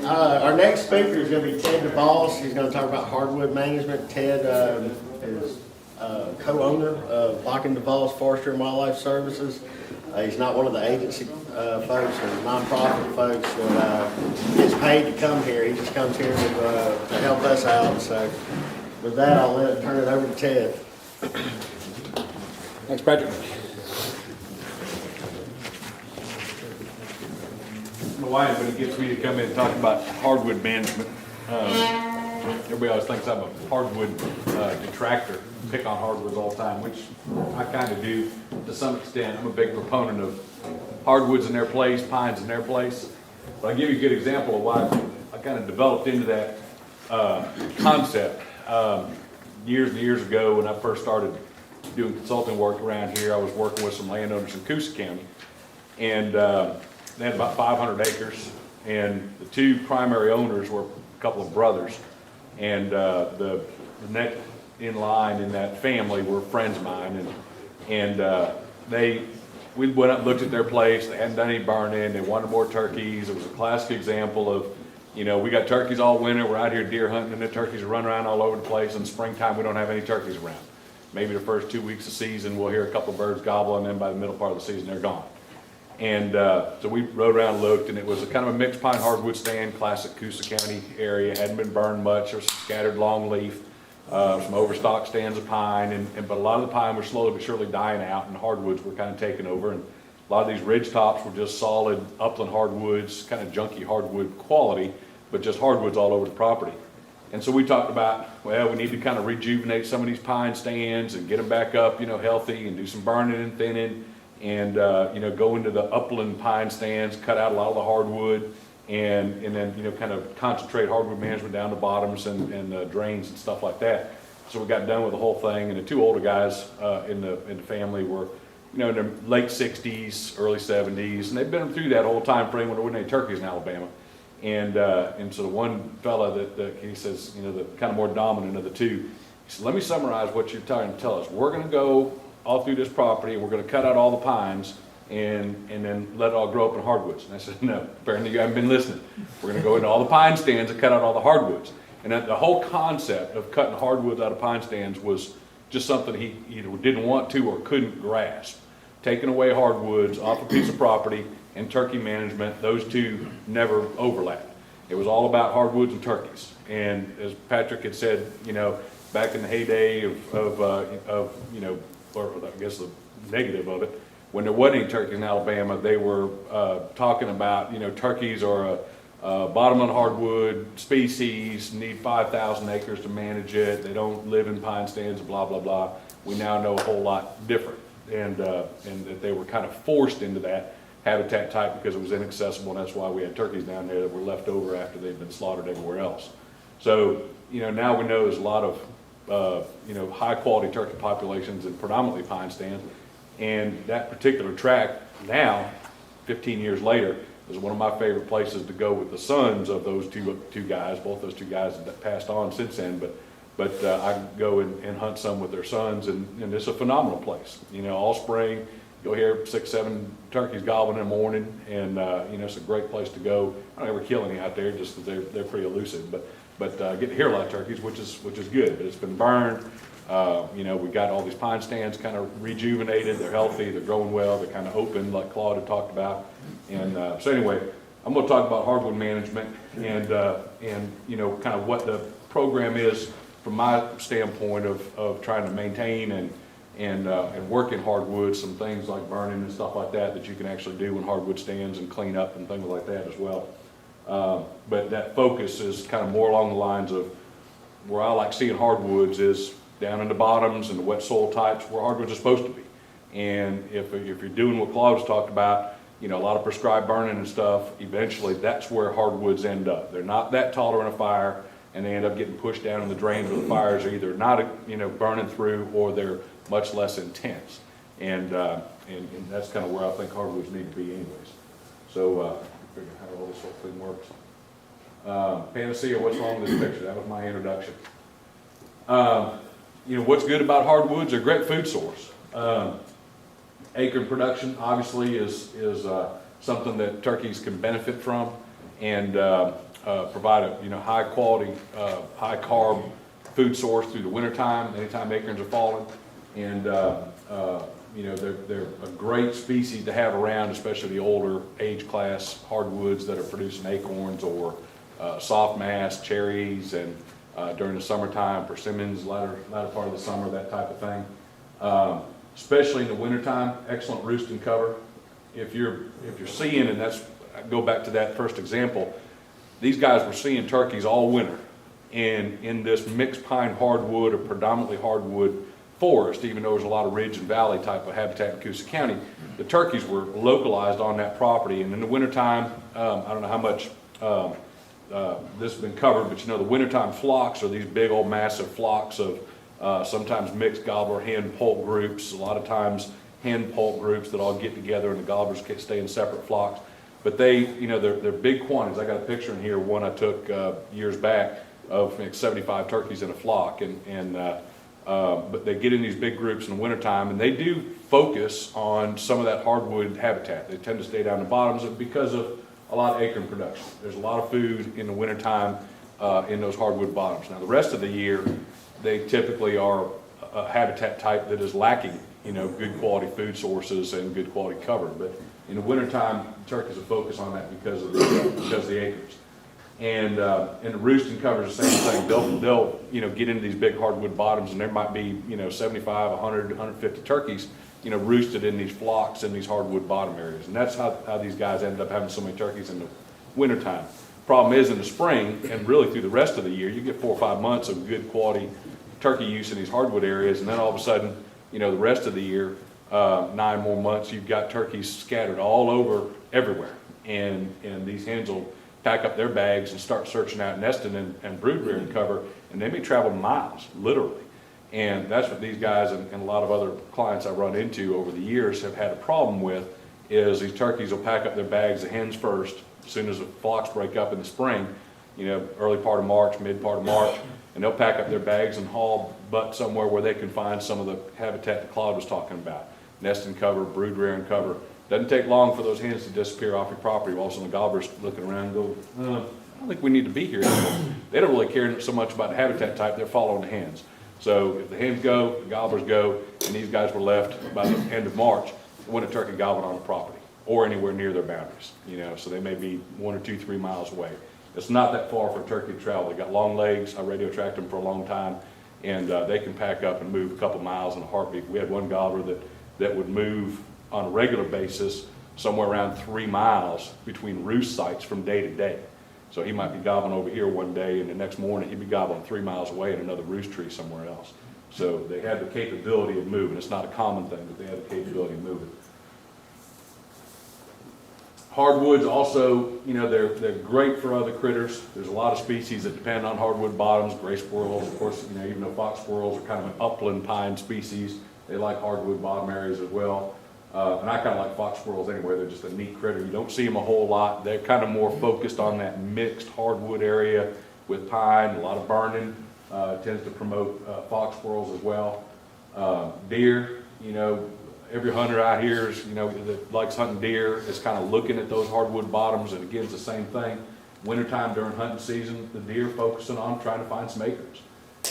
Our next speaker is going to be Ted DeVos. He's going to talk about hardwood management. Ted is co-owner of Bach and DeVos Forestry and Wildlife Services. He's not one of the agency folks or nonprofit folks that gets paid to come here. He just comes here to help us out. So with that, I'll turn it over to Ted. Thanks, Patrick. I don't know why anybody gets me to come in and talk about hardwood management. Everybody always thinks I'm a hardwood detractor, pick on hardwoods all the time, which I kind of do to some extent. I'm a big proponent of hardwoods in their place, pines in their place. But I'll give you a good example of why I kind of developed into that concept. Years and years ago, when I first started doing consulting work around here, I was working with some landowners in Coosa County, and they had about 500 acres, and the two primary owners were a couple of brothers, and the next in line in that family were friends of mine, and we went up and looked at their place. They hadn't done any burning. They wanted more turkeys. It was a classic example of, you know, we got turkeys all winter. We're out here deer hunting, and the turkeys run around all over the place. In the springtime, we don't have any turkeys around. Maybe the first 2 weeks of season, we'll hear a couple of birds gobble, and then by the middle part of the season, they're gone. And so we rode around and looked, and it was a kind of a mixed pine hardwood stand, classic Coosa County area. Hadn't been burned much. There was some scattered longleaf, some overstock stands of pine, but a lot of the pine was slowly but surely dying out, and hardwoods were kind of taking over. And a lot of these ridge tops were just solid upland hardwoods, kind of junky hardwood quality, but just hardwoods all over the property. And so we talked about, well, we need to kind of rejuvenate some of these pine stands and get them back up, you know, healthy, and do some burning and thinning, and you know, go into the upland pine stands, cut out a lot of the hardwood, and then, you know, kind of concentrate hardwood management down the bottoms and drains and stuff like that. So we got done with the whole thing, and the two older guys in the family were, you know, in their late 60s, early 70s, and they've been through that whole time frame when there weren't any turkeys in Alabama. And so the one fella that he says, you know, the kind of more dominant of the two, he said, let me summarize what you're trying to tell us. We're going to go all through this property, and we're going to cut out all the pines and then let it all grow up in hardwoods. And I said, no, apparently you haven't been listening. We're going to go into all the pine stands and cut out all the hardwoods. And the whole concept of cutting hardwoods out of pine stands was just something he either didn't want to or couldn't grasp. Taking away hardwoods off a piece of property and turkey management, those two never overlapped. It was all about hardwoods and turkeys. And as Patrick had said, you know, back in the heyday of you know, or I guess the negative of it, when there wasn't any turkeys in Alabama, they were talking about, you know, turkeys are a bottomland hardwood species, need 5,000 acres to manage it. They don't live in pine stands, blah, blah, blah. We now know a whole lot different. And that they were kind of forced into that habitat type because it was inaccessible, and that's why we had turkeys down there that were left over after they'd been slaughtered everywhere else. So, you know, now we know there's a lot of, you know, high quality turkey populations in predominantly pine stands, and that particular tract now, 15 years later, is one of my favorite places to go with the sons of those two guys. Both those two guys have passed on since then, but I can go and hunt some with their sons, and it's a phenomenal place. You know, all spring, you'll hear 6, 7 turkeys gobbling in the morning, and you know, it's a great place to go. I don't ever kill any out there, just because they're pretty elusive, but get to hear a lot of turkeys, which is good. But it's been burned. You know, we got all these pine stands kind of rejuvenated. They're healthy. They're growing well. They're kind of open, like Claude had talked about. And so anyway, I'm going to talk about hardwood management and you know, kind of what the program is from my standpoint of trying to maintain and work in hardwoods, some things like burning and stuff like that you can actually do in hardwood stands and clean up and things like that as well. But that focus is kind of more along the lines of where I like seeing hardwoods is down in the bottoms and the wet soil types where hardwoods are supposed to be. And if you're doing what Claude was talked about, you know, a lot of prescribed burning and stuff, eventually that's where hardwoods end up. They're not that tolerant of fire, and they end up getting pushed down in the drains where the fires are either not, you know, burning through, or they're much less intense. And that's kind of where I think hardwoods need to be anyways. So figure out how all this whole thing works. Panacea, what's wrong with this picture? That was my introduction. You know, what's good about hardwoods? They're a great food source. Acre production obviously is something that turkeys can benefit from, and provide a, high quality, high carb food source through the wintertime, anytime acorns are falling. And, they're a great species to have around, especially the older age class hardwoods that are producing acorns or soft mass, cherries, and during the summertime, persimmons, latter part of the summer, that type of thing. Especially in the wintertime, excellent roost and cover. If you're seeing, and I go back to that first example, these guys were seeing turkeys all winter. And in this mixed pine hardwood or predominantly hardwood forest, even though there's a lot of ridge and valley type of habitat in Coosa County, the turkeys were localized on that property. And in the wintertime, I don't know how much this has been covered, but the wintertime flocks are these big old massive flocks of sometimes mixed gobbler hen poult groups, a lot of times hen poult groups that all get together and the gobblers stay in separate flocks. But they're big quantities. I got a picture in here, one I took years back of 75 turkeys in a flock, but they get in these big groups in the wintertime, and they do focus on some of that hardwood habitat. They tend to stay down the bottoms because of a lot of acorn production. There's a lot of food in the wintertime in those hardwood bottoms. Now the rest of the year, they typically are a habitat type that is lacking, good quality food sources and good quality cover. But in the wintertime, turkeys will focus on that because of the acorns. And the roost and cover is the same thing. They'll get into these big hardwood bottoms, and there might be 75, 100, 150 turkeys roosted in these flocks in these hardwood bottom areas. And that's how these guys ended up having so many turkeys in the wintertime. Problem is, in the spring and really through the rest of the year, you get 4 or 5 months of good quality turkey use in these hardwood areas, and then all of a sudden, the rest of the year, 9 more months, you've got turkeys scattered all over everywhere. And these hens will pack up their bags and start searching out nesting and brood rearing cover, and they may travel miles, literally. And that's what these guys and a lot of other clients I've run into over the years have had a problem with, is these turkeys will pack up their bags, the hens first, as soon as the flocks break up in the spring, early part of March, mid part of March, and they'll pack up their bags and haul butt somewhere where they can find some of the habitat that Claude was talking about. Nest and cover, brood rearing cover. Doesn't take long for those hens to disappear off your property. All of a sudden the gobblers looking around and go, I don't think we need to be here anymore. They don't really care so much about the habitat type, they're following the hens. So if the hens go, the gobblers go, and these guys were left by the end of March, there wasn't a turkey gobbling on the property or anywhere near their boundaries. So they may be 1 or 2, 3 miles away. It's not that far for a turkey to travel. They got long legs. I radio tracked them for a long time, and they can pack up and move a couple miles in a heartbeat. We had one gobbler that would move on a regular basis somewhere around 3 miles between roost sites from day to day. So he might be gobbling over here one day, and the next morning he'd be gobbling 3 miles away in another roost tree somewhere else. So they had the capability of moving. It's not a common thing, but they had the capability of moving. Hardwoods also, they're great for other critters. There's a lot of species that depend on hardwood bottoms. Gray squirrels, of course, even though fox squirrels are kind of an upland pine species, they like hardwood bottom areas as well. And I kind of like fox squirrels anyway. They're just a neat critter. You don't see them a whole lot. They're kind of more focused on that mixed hardwood area with pine, a lot of burning. Tends to promote fox squirrels as well. Deer, every hunter out here is, that likes hunting deer is kind of looking at those hardwood bottoms, and again, it's the same thing. Wintertime during hunting season, the deer focusing on trying to find some acorns.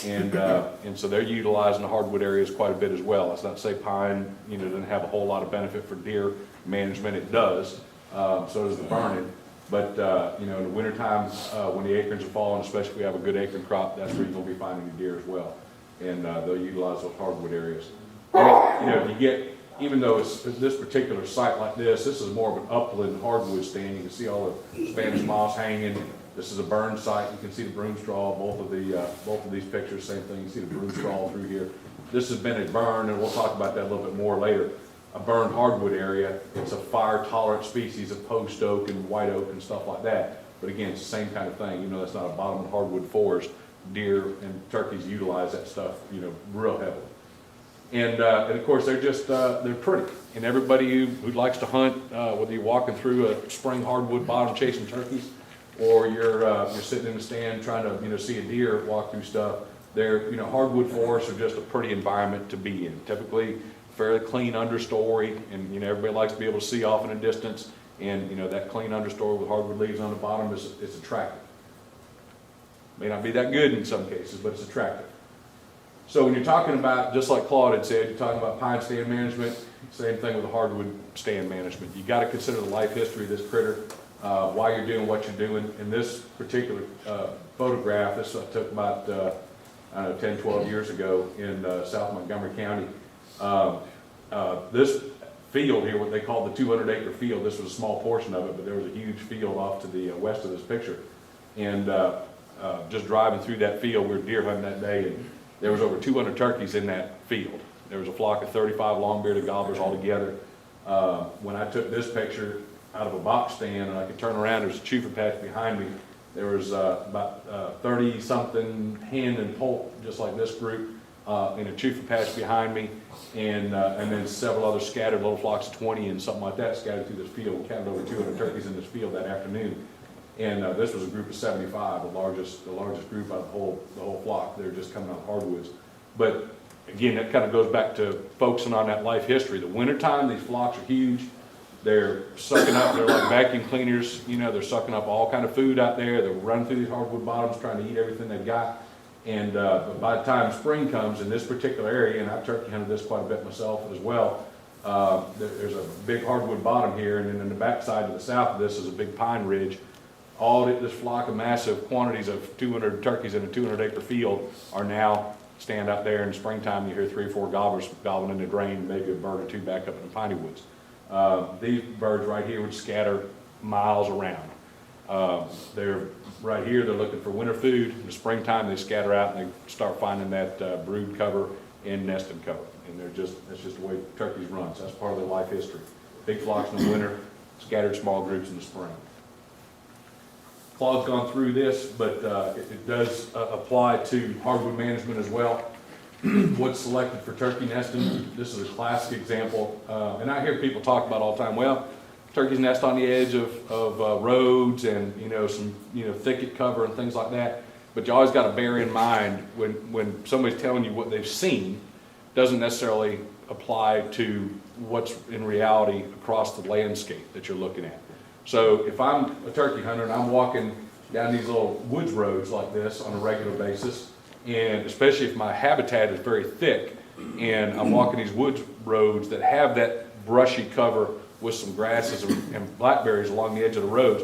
And so they're utilizing the hardwood areas quite a bit as well. That's not to say pine, doesn't have a whole lot of benefit for deer management. It does. So does the burning. But, in the wintertime, when the acorns are falling, especially if we have a good acorn crop, that's where you're going to be finding the deer as well. And they'll utilize those hardwood areas. And, you get, even though it's this particular site like this is more of an upland hardwood stand. You can see all the Spanish moss hanging. This is a burn site. You can see the broom straw. Both of these pictures, same thing. You see the broom straw through here. This has been a burn, and we'll talk about that a little bit more later. A burned hardwood area. It's a fire-tolerant species of post oak and white oak and stuff like that. But again, it's the same kind of thing. That's not a bottom hardwood forest. Deer and turkeys utilize that stuff, real heavily. And of course, they're pretty. And everybody who likes to hunt, whether you're walking through a spring hardwood bottom chasing turkeys, or you're sitting in the stand trying to see a deer walk through stuff, hardwood forests are just a pretty environment to be in. Typically, fairly clean understory, and everybody likes to be able to see off in a distance. And that clean understory with hardwood leaves on the bottom is attractive. May not be that good in some cases, but it's attractive. So when you're talking about, just like Claude had said, you're talking about pine stand management, same thing with the hardwood stand management. You got to consider the life history of this critter, why you're doing what you're doing. In this particular photograph, this I took about 10, 12 years ago in South Montgomery County. This field here, what they call the 200-acre field, this was a small portion of it, but there was a huge field off to the west of this picture. And just driving through that field, we were deer hunting that day, and there was over 200 turkeys in that field. There was a flock of 35 long-bearded gobblers all together. When I took this picture out of a box stand and I could turn around, there's a chuffer patch behind me. There was about 30-something hen and poult, just like this group, in a chuffer patch behind me, and then several other scattered little flocks of 20 and something like that scattered through this field. We counted over 200 turkeys in this field that afternoon. And this was a group of 75, the largest group out of the whole flock. They're just coming out of hardwoods. But again, that kind of goes back to focusing on that life history. The wintertime, these flocks are huge. They're sucking up, they're like vacuum cleaners, you know, they're sucking up all kind of food out there. They're running through these hardwood bottoms trying to eat everything they've got. And but by the time spring comes in this particular area, and I've turkey hunted this quite a bit myself as well, there's a big hardwood bottom here, and then in the backside to the south of this is a big pine ridge. All this flock of massive quantities of 200 turkeys in a 200-acre field are now stand out there in the springtime. You hear 3 or 4 gobblers gobbling in the drain, maybe a bird or two back up in the piney woods. These birds right here would scatter miles around. They're right here, they're looking for winter food. In the springtime, they scatter out and they start finding that brood cover and nesting cover. And that's just the way turkeys run. So that's part of their life history. Big flocks in the winter, scattered small groups in the spring. Claude's gone through this, but it does apply to hardwood management as well. What's selected for turkey nesting? This is a classic example, and I hear people talk about all the time. Well, turkeys nest on the edge of roads and some thicket cover and things like that. But you always got to bear in mind when somebody's telling you what they've seen, doesn't necessarily apply to what's in reality across the landscape that you're looking at. So if I'm a turkey hunter and I'm walking down these little woods roads like this on a regular basis, and especially if my habitat is very thick and I'm walking these woods roads that have that brushy cover with some grasses and blackberries along the edge of the roads,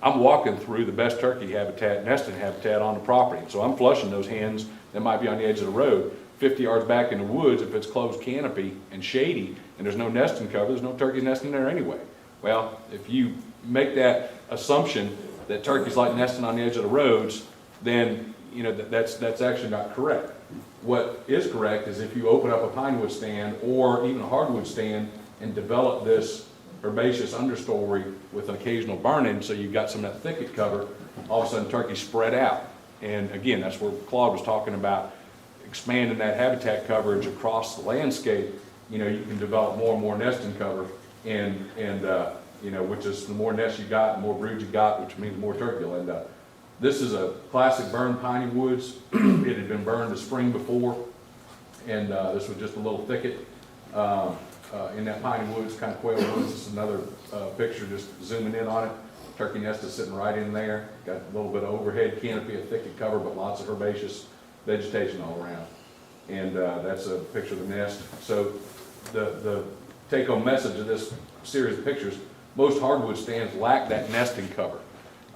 I'm walking through the best turkey habitat, nesting habitat on the property. So I'm flushing those hens that might be on the edge of the road. 50 yards back in the woods, if it's closed canopy and shady and there's no nesting cover, there's no turkeys nesting there anyway. Well, if you make that assumption that turkeys like nesting on the edge of the roads, then that's actually not correct. What is correct is if you open up a pine wood stand or even a hardwood stand and develop this herbaceous understory with an occasional burn-in, so you've got some of that thicket cover, all of a sudden turkeys spread out. And again, that's where Claude was talking about expanding that habitat coverage across the landscape. You can develop more and more nesting cover, and which is the more nests you got, the more brood you got, which means the more turkey you'll end up. This is a classic burned piney woods. It had been burned the spring before, and this was just a little thicket in that piney woods, kind of quail woods. This is another picture just zooming in on it. Turkey nest is sitting right in there. Got a little bit of overhead canopy, a thicket cover, but lots of herbaceous vegetation all around. And that's a picture of the nest. So the take-home message of this series of pictures, most hardwood stands lack that nesting cover.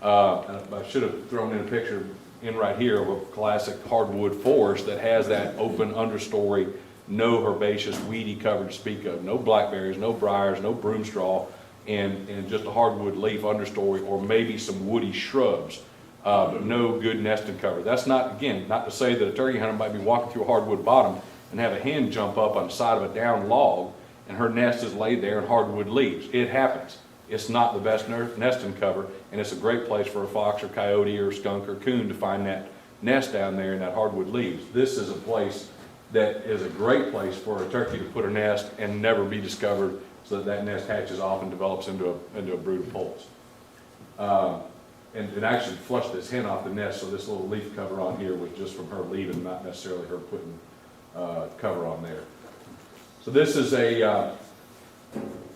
I should have thrown in a picture in right here of a classic hardwood forest that has that open understory, no herbaceous, weedy cover to speak of, no blackberries, no briars, no broom straw, and just a hardwood leaf understory or maybe some woody shrubs, but no good nesting cover. That's not, again, not to say that a turkey hunter might be walking through a hardwood bottom and have a hen jump up on the side of a down log and her nest is laid there in hardwood leaves. It happens. It's not the best nesting cover, and it's a great place for a fox or coyote or skunk or coon to find that nest down there in that hardwood leaves. This is a place that is a great place for a turkey to put a nest and never be discovered, so that that nest hatches off and develops into a brood of poults. And actually flushed this hen off the nest, so this little leaf cover on here was just from her leaving, not necessarily her putting cover on there. So this is and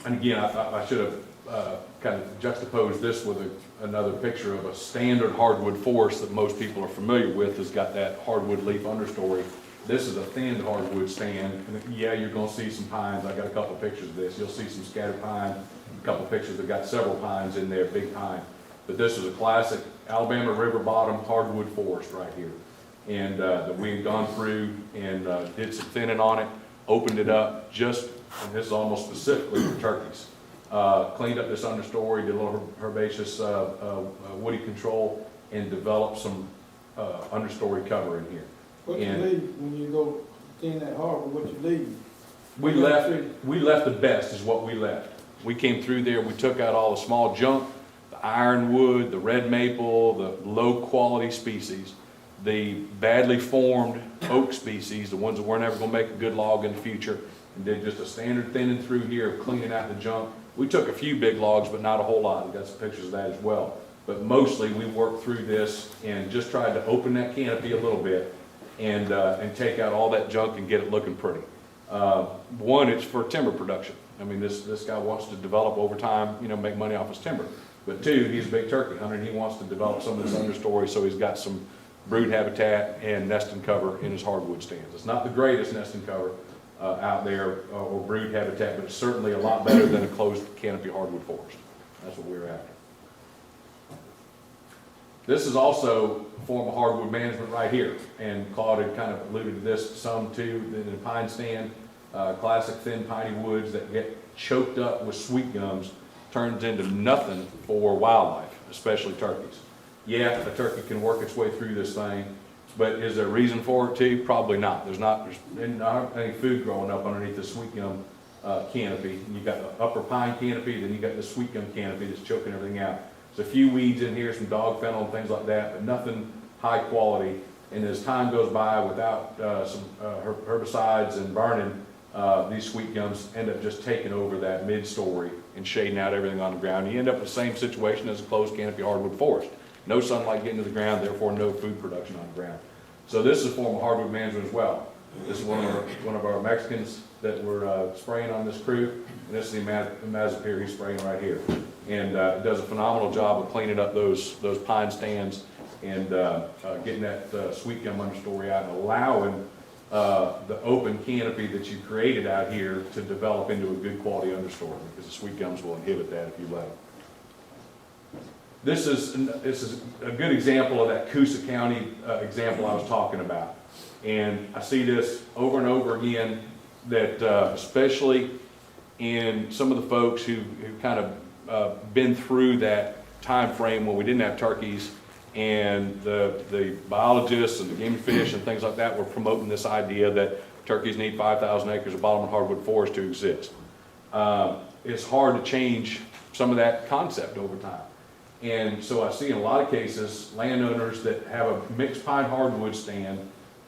again, I should have kind of juxtapose this with another picture of a standard hardwood forest that most people are familiar with. Has got that hardwood leaf understory. This is a thinned hardwood stand, and yeah, you're gonna see some pines. I got a couple pictures of this. You'll see some scattered pine, a couple pictures that got several pines in there, big pine. But this is a classic Alabama river bottom hardwood forest right here. And that we had gone through and did some thinning on it, opened it up just, and this is almost specifically for turkeys. Cleaned up this understory, did a little herbaceous woody control, and developed some understory cover in here. What you leave when you go in that harbor, what you leave? We left the best is what we left. We came through there, we took out all the small junk, the ironwood, the red maple, the low quality species, the badly formed oak species, the ones that weren't ever gonna make a good log in the future, and did just a standard thinning through here of cleaning out the junk. We took a few big logs, but not a whole lot. We've got some pictures of that as well. But mostly we worked through this and just tried to open that canopy a little bit and take out all that junk and get it looking pretty. One, it's for timber production. I mean, this guy wants to develop over time, you know, make money off his timber. But two, he's a big turkey hunter and he wants to develop some of this understory, so he's got some brood habitat and nesting cover in his hardwood stands. It's not the greatest nesting cover out there or brood habitat, but it's certainly a lot better than a closed canopy hardwood forest. That's what we're after. This is also a form of hardwood management right here, and Claude had kind of alluded to this some too. In the pine stand, classic thin piney woods that get choked up with sweet gums turns into nothing for wildlife, especially turkeys. Yeah, a turkey can work its way through this thing, but is there a reason for it too? Probably not. There's not any food growing up underneath the sweet gum canopy. You got the upper pine canopy, then you got the sweet gum canopy that's choking everything out. There's a few weeds in here, some dog fennel and things like that, but nothing high quality. And as time goes by without some herbicides and burning, these sweet gums end up just taking over that mid-story and shading out everything on the ground. You end up in the same situation as a closed canopy hardwood forest. No sunlight getting to the ground, therefore no food production on the ground. So this is a form of hardwood management as well. This is one of our Mexicans that we're spraying on this crew, and this is the imazapyr he's spraying right here. And it does a phenomenal job of cleaning up those pine stands and getting that sweet gum understory out and allowing the open canopy that you created out here to develop into a good quality understory, because the sweet gums will inhibit that if you let it. This is a good example of that Coosa County example I was talking about. And I see this over and over again, that especially in some of the folks who kind of been through that time frame when we didn't have turkeys, and the biologists and the game fish and things like that were promoting this idea that turkeys need 5,000 acres of bottomland hardwood forest to exist. It's hard to change some of that concept over time. And so I see in a lot of cases landowners that have a mixed pine hardwood stand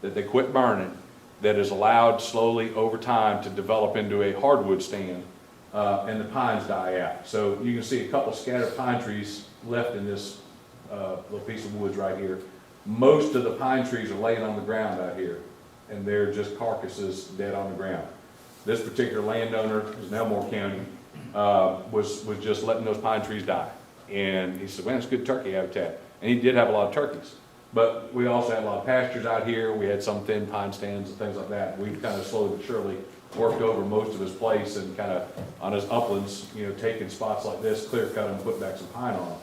that they quit burning, that is allowed slowly over time to develop into a hardwood stand, and the pines die out. So you can see a couple scattered pine trees left in this little piece of woods right here. Most of the pine trees are laying on the ground out here, and they're just carcasses dead on the ground. This particular landowner, in Elmore County, was just letting those pine trees die. And he said, man, it's good turkey habitat. And he did have a lot of turkeys. But we also had a lot of pastures out here. We had some thin pine stands and things like that. We kind of slowly but surely worked over most of his place and kind of on his uplands, you know, taking spots like this, clear cut and put back some pine on them.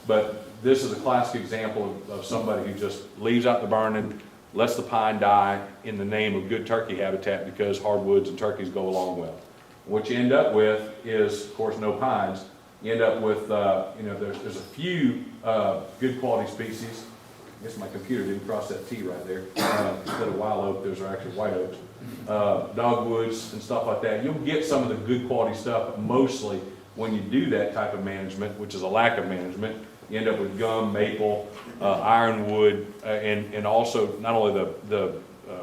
But this is a classic example of somebody who just leaves out the burning, lets the pine die in the name of good turkey habitat, because hardwoods and turkeys go along well. What you end up with is, of course, no pines. You end up with, you know, there's a few good quality species. I guess my computer didn't cross that T right there. Instead of wild oak, those are actually white oaks. Dogwoods and stuff like that. You'll get some of the good quality stuff, but mostly when you do that type of management, which is a lack of management, you end up with gum, maple, ironwood, and also not only the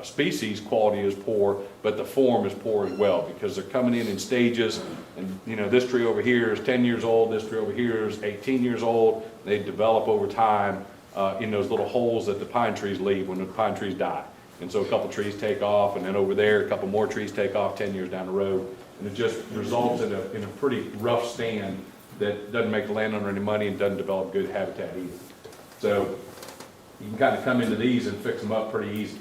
species quality is poor, but the form is poor as well, because they're coming in stages. And you know, this tree over here is 10 years old, this tree over here is 18 years old. They develop over time in those little holes that the pine trees leave when the pine trees die. And so a couple trees take off, and then over there a couple more trees take off 10 years down the road, and it just results in a pretty rough stand that doesn't make the landowner any money and doesn't develop good habitat either. So you can kind of come into these and fix them up pretty easy.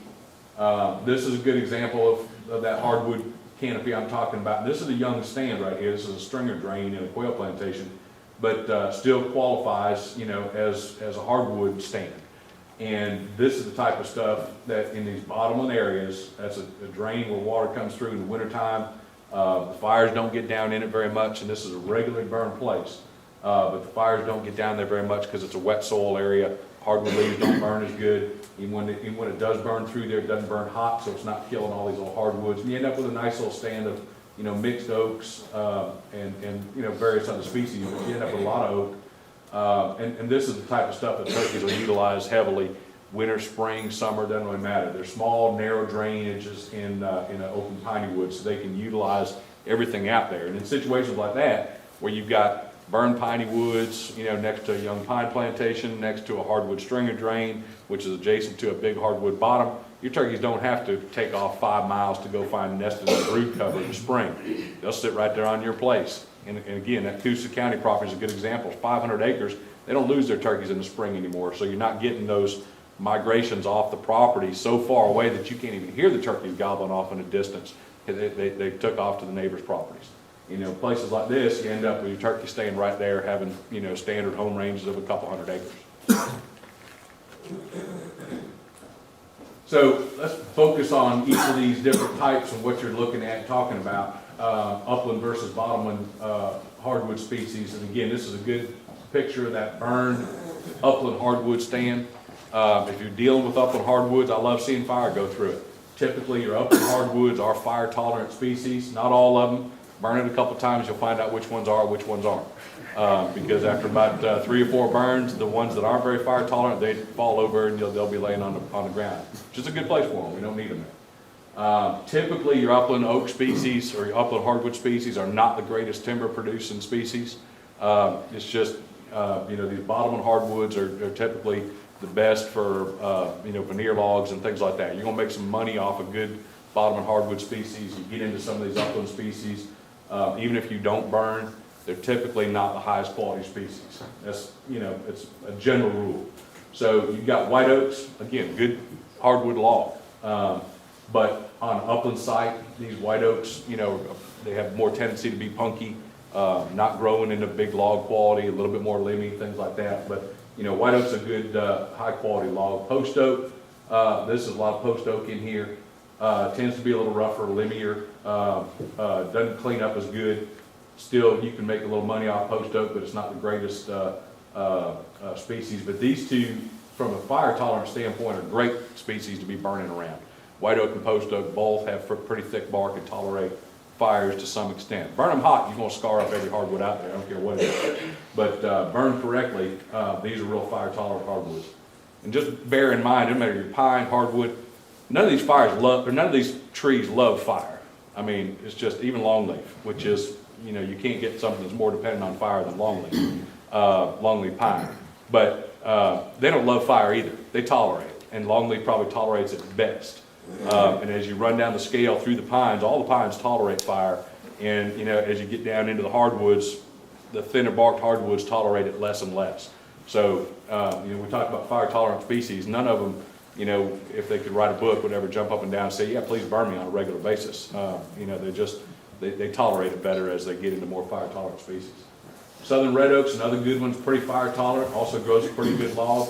This is a good example of that hardwood canopy I'm talking about. This is a young stand right here. This is a stringer drain in a quail plantation, but still qualifies, you know, as a hardwood stand. And this is the type of stuff that in these bottomland areas, that's a drain where water comes through in the wintertime. The fires don't get down in it very much, and this is a regularly burned place. But the fires don't get down there very much because it's a wet soil area. Hardwood leaves don't burn as good. Even when it does burn through there, it doesn't burn hot, so it's not killing all these little hardwoods. And you end up with a nice little stand of, you know, mixed oaks and you know, various other species, but you end up with a lot of oak. And this is the type of stuff that turkeys will utilize heavily. Winter, spring, summer, doesn't really matter. They're small, narrow drainages in an open piney wood, so they can utilize everything out there. And in situations like that, where you've got burned piney woods, you know, next to a young pine plantation, next to a hardwood stringer drain, which is adjacent to a big hardwood bottom, your turkeys don't have to take off 5 miles to go find nested in brood cover in the spring. They'll sit right there on your place. And again, that Coosa County property is a good example. It's 500 acres. They don't lose their turkeys in the spring anymore, so you're not getting those migrations off the property so far away that you can't even hear the turkeys gobbling off in a distance. They took off to the neighbors' properties. You know, places like this, you end up with your turkey staying right there, having, you know, standard home ranges of a couple hundred acres. So let's focus on each of these different types and what you're looking at and talking about, upland versus bottomland hardwood species. And again, this is a good picture of that burned upland hardwood stand. If you're dealing with upland hardwoods, I love seeing fire go through it. Typically, your upland hardwoods are fire tolerant species, not all of them. Burn it a couple times, you'll find out which ones are, which ones aren't. Because after about 3 or 4 burns, the ones that aren't very fire tolerant, they fall over and they'll be laying on the ground. Which is a good place for them, we don't need them there. Typically, your upland oak species or your upland hardwood species are not the greatest timber producing species. It's just, you know, these bottomland hardwoods are typically the best for, you know, veneer logs and things like that. You're gonna make some money off a good bottomland hardwood species. You get into some of these upland species, even if you don't burn, they're typically not the highest quality species. That's, you know, it's a general rule. So you've got white oaks, again, good hardwood log. But on an upland site, these white oaks, you know, they have more tendency to be punky, not growing into big log quality, a little bit more limby, things like that. But, you know, white oak's a good high quality log. Post oak, this is a lot of post oak in here. Tends to be a little rougher, limbier, doesn't clean up as good. Still, you can make a little money off post oak, but it's not the greatest species. But these two, from a fire tolerant standpoint, are great species to be burning around. White oak and post oak both have pretty thick bark and tolerate fires to some extent. Burn them hot, you're going to scar up every hardwood out there, I don't care what it is. But burned correctly, these are real fire tolerant hardwoods. And just bear in mind, no matter your pine, hardwood, none of these trees love fire. I mean, it's just even longleaf, which is, you know, you can't get something that's more dependent on fire than longleaf pine. But they don't love fire either. They tolerate it, and longleaf probably tolerates it best. And as you run down the scale through the pines, all the pines tolerate fire. And, you know, as you get down into the hardwoods, the thinner barked hardwoods tolerate it less and less. So, you know, we talk about fire tolerant species. None of them, you know, if they could write a book, would ever jump up and down and say, yeah, please burn me on a regular basis. You know, they tolerate it better as they get into more fire tolerant species. Southern red oak's another good one, pretty fire tolerant, also grows a pretty good log.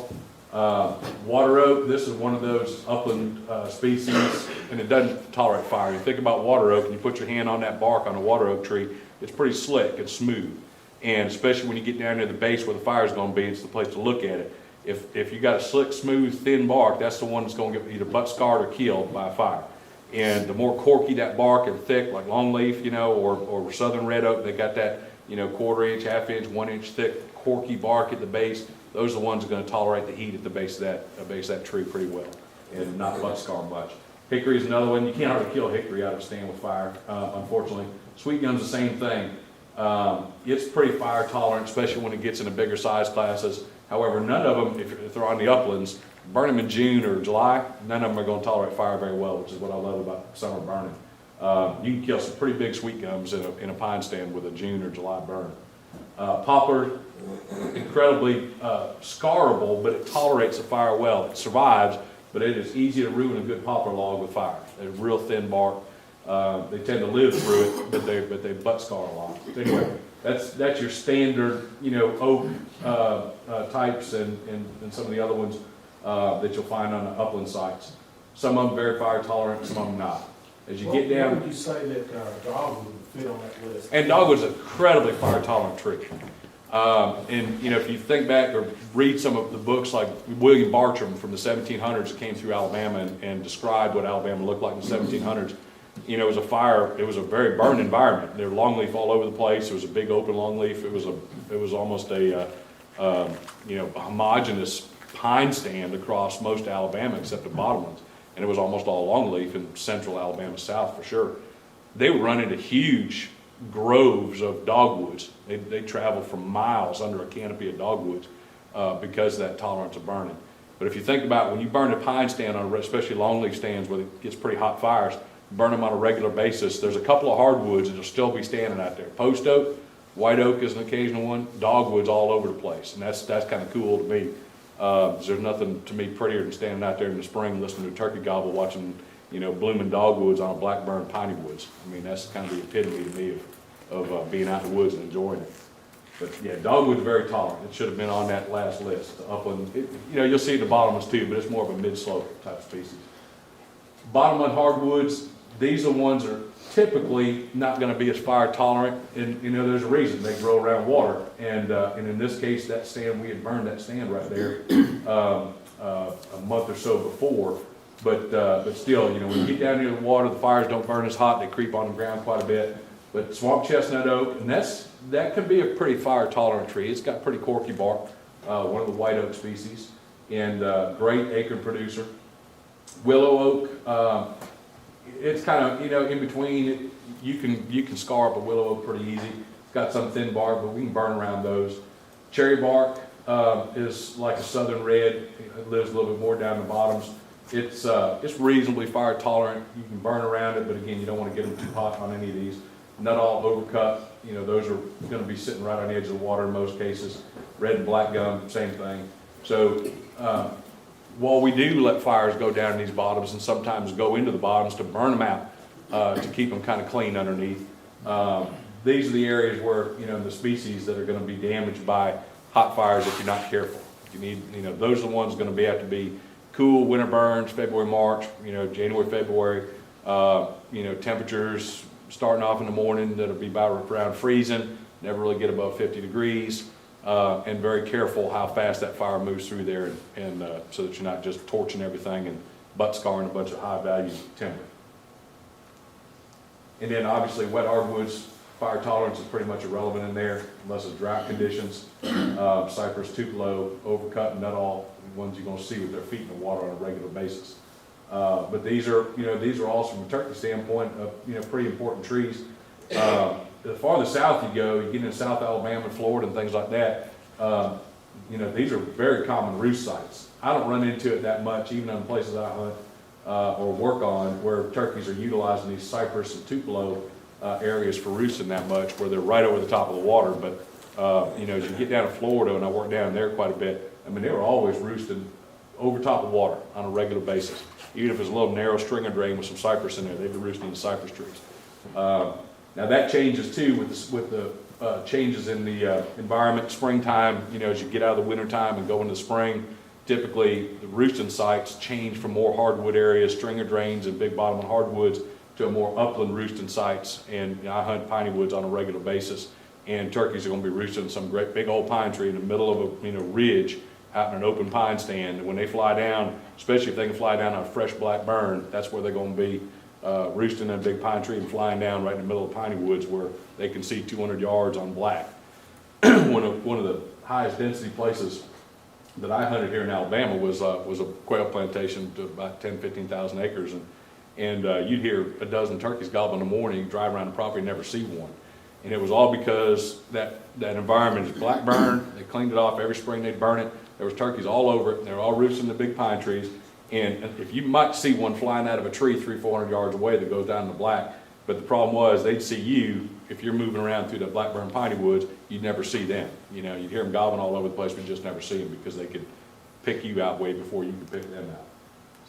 Water oak, this is one of those upland species, and it doesn't tolerate fire. You think about water oak and you put your hand on that bark on a water oak tree, it's pretty slick, it's smooth. And especially when you get down near the base where the fire is going to be, it's the place to look at it. If you got a slick, smooth, thin bark, that's the one that's going to get either butt scarred or killed by a fire. And the more corky that bark and thick, like longleaf, you know, or southern red oak, they got that, you know, 1/4 inch, 1/2 inch, 1 inch thick, corky bark at the base. Those are the ones that are going to tolerate the heat at the base of that tree pretty well and not butt scar much. Hickory is another one. You can't hardly kill hickory out of a stand with fire, unfortunately. Sweet gum's the same thing. It's pretty fire tolerant, especially when it gets into bigger size classes. However, none of them, if they're on the uplands, burn them in June or July, none of them are going to tolerate fire very well, which is what I love about summer burning. You can kill some pretty big sweet gums in a pine stand with a June or July burn. Poplar, incredibly scarable, but it tolerates the fire well. It survives, but it is easy to ruin a good poplar log with fire. They're real thin bark. They tend to live through it, but they butt scar a lot. Anyway, that's your standard, oak types and some of the other ones that you'll find on the upland sites. Some of them very fire tolerant, some of them not. As you get down, Why would you say that dogwood would fit on that list? and dogwood's an incredibly fire tolerant tree. And if you think back or read some of the books like William Bartram from the 1700s that came through Alabama and described what Alabama looked like in the 1700s, it was a fire. It was a very burned environment. There were longleaf all over the place. It was a big open longleaf. It was almost a homogeneous pine stand across most Alabama except the bottomlands, and it was almost all longleaf in central Alabama south for sure. They would run into huge groves of dogwoods. They travel for miles under a canopy of dogwoods because of that tolerance of burning. But if you think about when you burn a pine stand, especially longleaf stands where it gets pretty hot fires, burn them on a regular basis, there's a couple of hardwoods that will still be standing out there. Post oak, white oak is an occasional one, dogwoods all over the place, and that's kind of cool to me. There's nothing to me prettier than standing out there in the spring listening to turkey gobble, watching blooming dogwoods on a black-burned piney woods. I mean, that's kind of the epitome to me of being out in the woods and enjoying it. But yeah, dogwood's very tolerant. It should have been on that last list. The upland, you'll see the bottomlands too, but it's more of a mid-slope type species. Bottomland hardwoods, these are ones that are typically not going to be as fire tolerant, and there's a reason. They grow around water, and in this case, that stand, we had burned that stand right there a month or so before. But still, when you get down near the water, the fires don't burn as hot. They creep on the ground quite a bit. But swamp chestnut oak, and that can be a pretty fire tolerant tree. It's got pretty corky bark, one of the white oak species, and great acorn producer. Willow oak, it's kind of in between. You can scar up a willow oak pretty easy. It's got some thin bark, but we can burn around those. Cherry bark is like a southern red. It lives a little bit more down the bottoms. It's reasonably fire tolerant. You can burn around it, but again, you don't want to get them too hot on any of these. Not all overcut. Those are going to be sitting right on the edge of the water in most cases. Red and black gum, same thing. So while we do let fires go down in these bottoms and sometimes go into the bottoms to burn them out to keep them kind of clean underneath, these are the areas where the species that are going to be damaged by hot fires if you're not careful. You need those are the ones going to have to be cool winter burns, February, March, January, February, temperatures starting off in the morning that'll be about around freezing, never really get above 50 degrees, and very careful how fast that fire moves through there, and so that you're not just torching everything and butt scarring a bunch of high value timber. And then obviously wet hardwoods, fire tolerance is pretty much irrelevant in there unless it's drought conditions. Cypress, tupelo, overcut, and nuttall, ones you're going to see with their feet in the water on a regular basis. But these are also from a turkey standpoint, pretty important trees. The farther south you go, you get into South Alabama, Florida, and things like that. These are very common roost sites. I don't run into it that much, even in places I hunt or work on, where turkeys are utilizing these cypress and tupelo areas for roosting that much, where they're right over the top of the water. But as you get down to Florida, and I work down there quite a bit, I mean, they were always roosting over top of water on a regular basis. Even if it's a little narrow stringer drain with some cypress in there, they'd be roosting in cypress trees. Now that changes too with the changes in the environment. Springtime, as you get out of the winter time and go into the spring, typically the roosting sites change from more hardwood areas, stringer drains and big bottom hardwoods, to a more upland roosting sites. And I hunt piney woods on a regular basis, and turkeys are going to be roosting in some great big old pine tree in the middle of a ridge out in an open pine stand. And when they fly down, especially if they can fly down on a fresh black burn, that's where they're going to be roosting in a big pine tree and flying down right in the middle of piney woods where they can see 200 yards on black. One of the highest density places that I hunted here in Alabama was a quail plantation to about 15,000 acres, and you'd hear a dozen turkeys gobble in the morning. You drive around the property and never see one. And it was all because that environment is black burn. They cleaned it off every spring. They'd burn it. There was turkeys all over it. They were all roosting in the big pine trees. And if you might see one flying out of a tree 300-400 yards away that goes down in the black, But the problem was, they'd see you, if you're moving around through the Blackburn Piney Woods, you'd never see them. You know, you'd hear them gobbling all over the place, but just never see them because they could pick you out way before you could pick them out.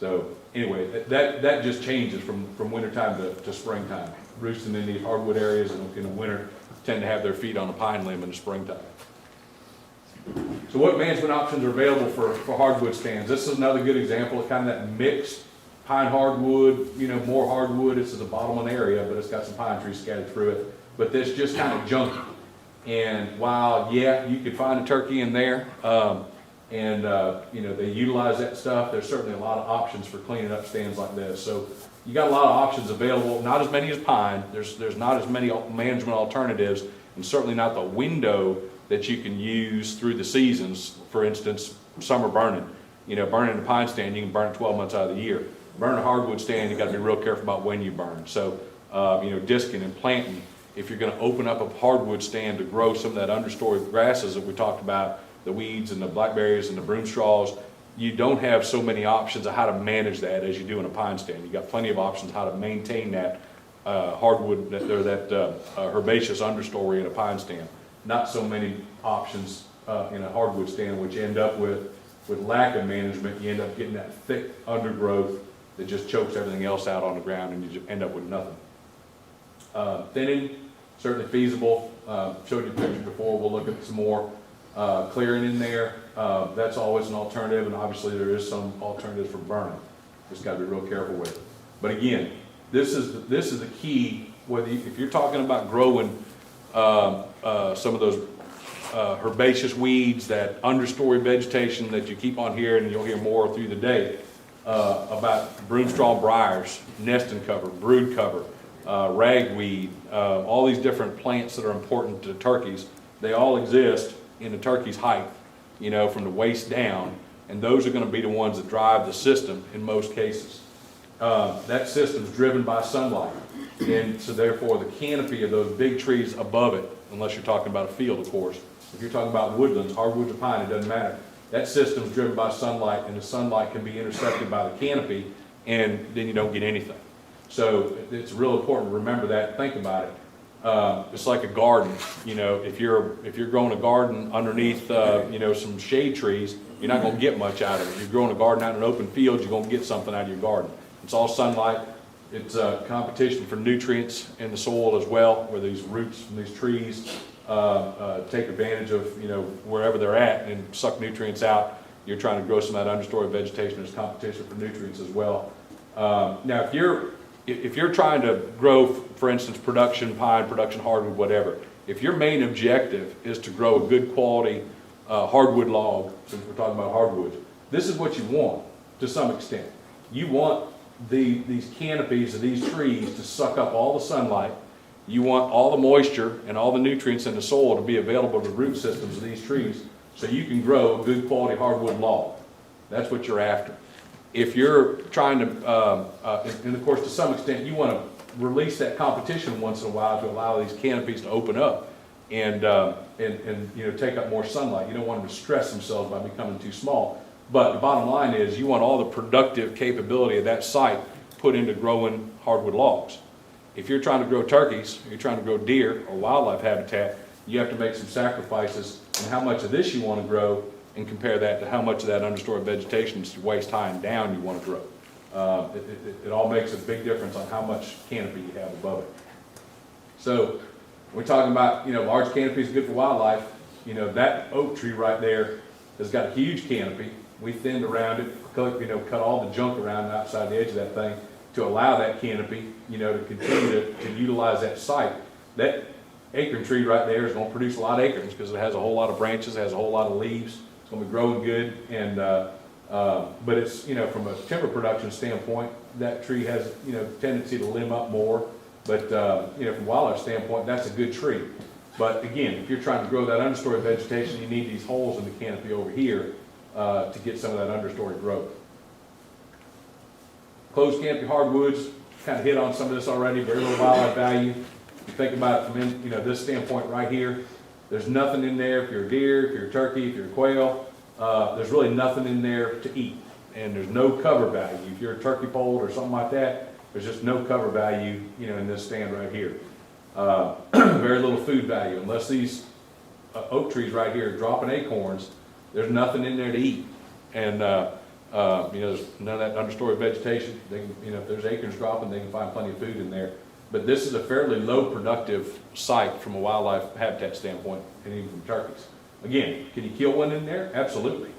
So anyway, that just changes from wintertime to springtime. Roosting in these hardwood areas in the winter tend to have their feet on a pine limb in the springtime. So what management options are available for hardwood stands? This is another good example of kind of that mixed pine hardwood, you know, more hardwood. This is a bottomland area, but it's got some pine trees scattered through it. But this just kind of junky. And while, yeah, you could find a turkey in there, you know, they utilize that stuff, there's certainly a lot of options for cleaning up stands like this. So you got a lot of options available, not as many as pine. There's not as many management alternatives, and certainly not the window that you can use through the seasons. For instance, summer burning. You know, burning a pine stand, you can burn it 12 months out of the year. Burn a hardwood stand, you got to be real careful about when you burn. So, you know, disking and planting. If you're going to open up a hardwood stand to grow some of that understory grasses that we talked about, the weeds and the blackberries and the broom straws, you don't have so many options of how to manage that as you do in a pine stand. You got plenty of options how to maintain that hardwood or that herbaceous understory in a pine stand. Not so many options in a hardwood stand, which you end up with lack of management. You end up getting that thick undergrowth that just chokes everything else out on the ground, and you just end up with nothing. Thinning, certainly feasible. Showed you a picture before. We'll look at some more clearing in there. That's always an alternative, and obviously there is some alternatives for burning. Just got to be real careful with it. But again, this is the key. If you're talking about growing some of those herbaceous weeds, that understory vegetation that you keep on hearing, and you'll hear more through the day about broom straw briars, nesting cover, brood cover, ragweed, all these different plants that are important to turkeys. They all exist in a turkey's height, you know, from the waist down, and those are going to be the ones that drive the system in most cases. That system is driven by sunlight, and so therefore the canopy of those big trees above it, unless you're talking about a field, of course. If you're talking about woodlands, hardwoods or pine, it doesn't matter. That system is driven by sunlight, and the sunlight can be intercepted by the canopy, and then you don't get anything. So it's real important to remember that and think about it. It's like a garden. You know, if you're growing a garden underneath you know, some shade trees, you're not going to get much out of it. If you're growing a garden out in an open field, you're going to get something out of your garden. It's all sunlight. It's competition for nutrients in the soil as well, where these roots from these trees take advantage of, you know, wherever they're at and suck nutrients out. You're trying to grow some of that understory vegetation. There's competition for nutrients as well. Now, if you're trying to grow, for instance, production pine, production hardwood, whatever, if your main objective is to grow a good quality hardwood log, since we're talking about hardwoods, this is what you want to some extent. You want these canopies of these trees to suck up all the sunlight. You want all the moisture and all the nutrients in the soil to be available to the root systems of these trees so you can grow a good quality hardwood log. That's what you're after. If you're trying to, and of course to some extent, you want to release that competition once in a while to allow these canopies to open up and you know, take up more sunlight. You don't want them to stress themselves by becoming too small. But the bottom line is you want all the productive capability of that site put into growing hardwood logs. If you're trying to grow turkeys, you're trying to grow deer or wildlife habitat, you have to make some sacrifices in how much of this you want to grow and compare that to how much of that understory vegetation is waist high and down you want to grow. It all makes a big difference on how much canopy you have above it. So we're talking about, you know, large canopy is good for wildlife. You know, that oak tree right there has got a huge canopy. We thinned around it, cut all the junk around the outside the edge of that thing to allow that canopy, you know, to continue to utilize that site. That acorn tree right there is going to produce a lot of acorns because it has a whole lot of branches, has a whole lot of leaves. It's going to be growing good, and but it's, you know, from a timber production standpoint, that tree has, you know, tendency to limb up more. But you know, from a wildlife standpoint, that's a good tree. But again, if you're trying to grow that understory vegetation, you need these holes in the canopy over here to get some of that understory growth. Closed canopy hardwoods, kind of hit on some of this already, very little wildlife value. If you think about it from, you know, this standpoint right here, there's nothing in there if you're a deer, if you're a turkey, if you're a quail. There's really nothing in there to eat, and there's no cover value. If you're a turkey poult or something like that, There's just no cover value, you know, in this stand right here. Very little food value, unless these oak trees right here are dropping acorns, there's nothing in there to eat. And, you know, there's none of that understory vegetation. They can, you know, if there's acorns dropping, they can find plenty of food in there. But this is a fairly low productive site from a wildlife habitat standpoint, and even from turkeys. Again, can you kill one in there? Absolutely.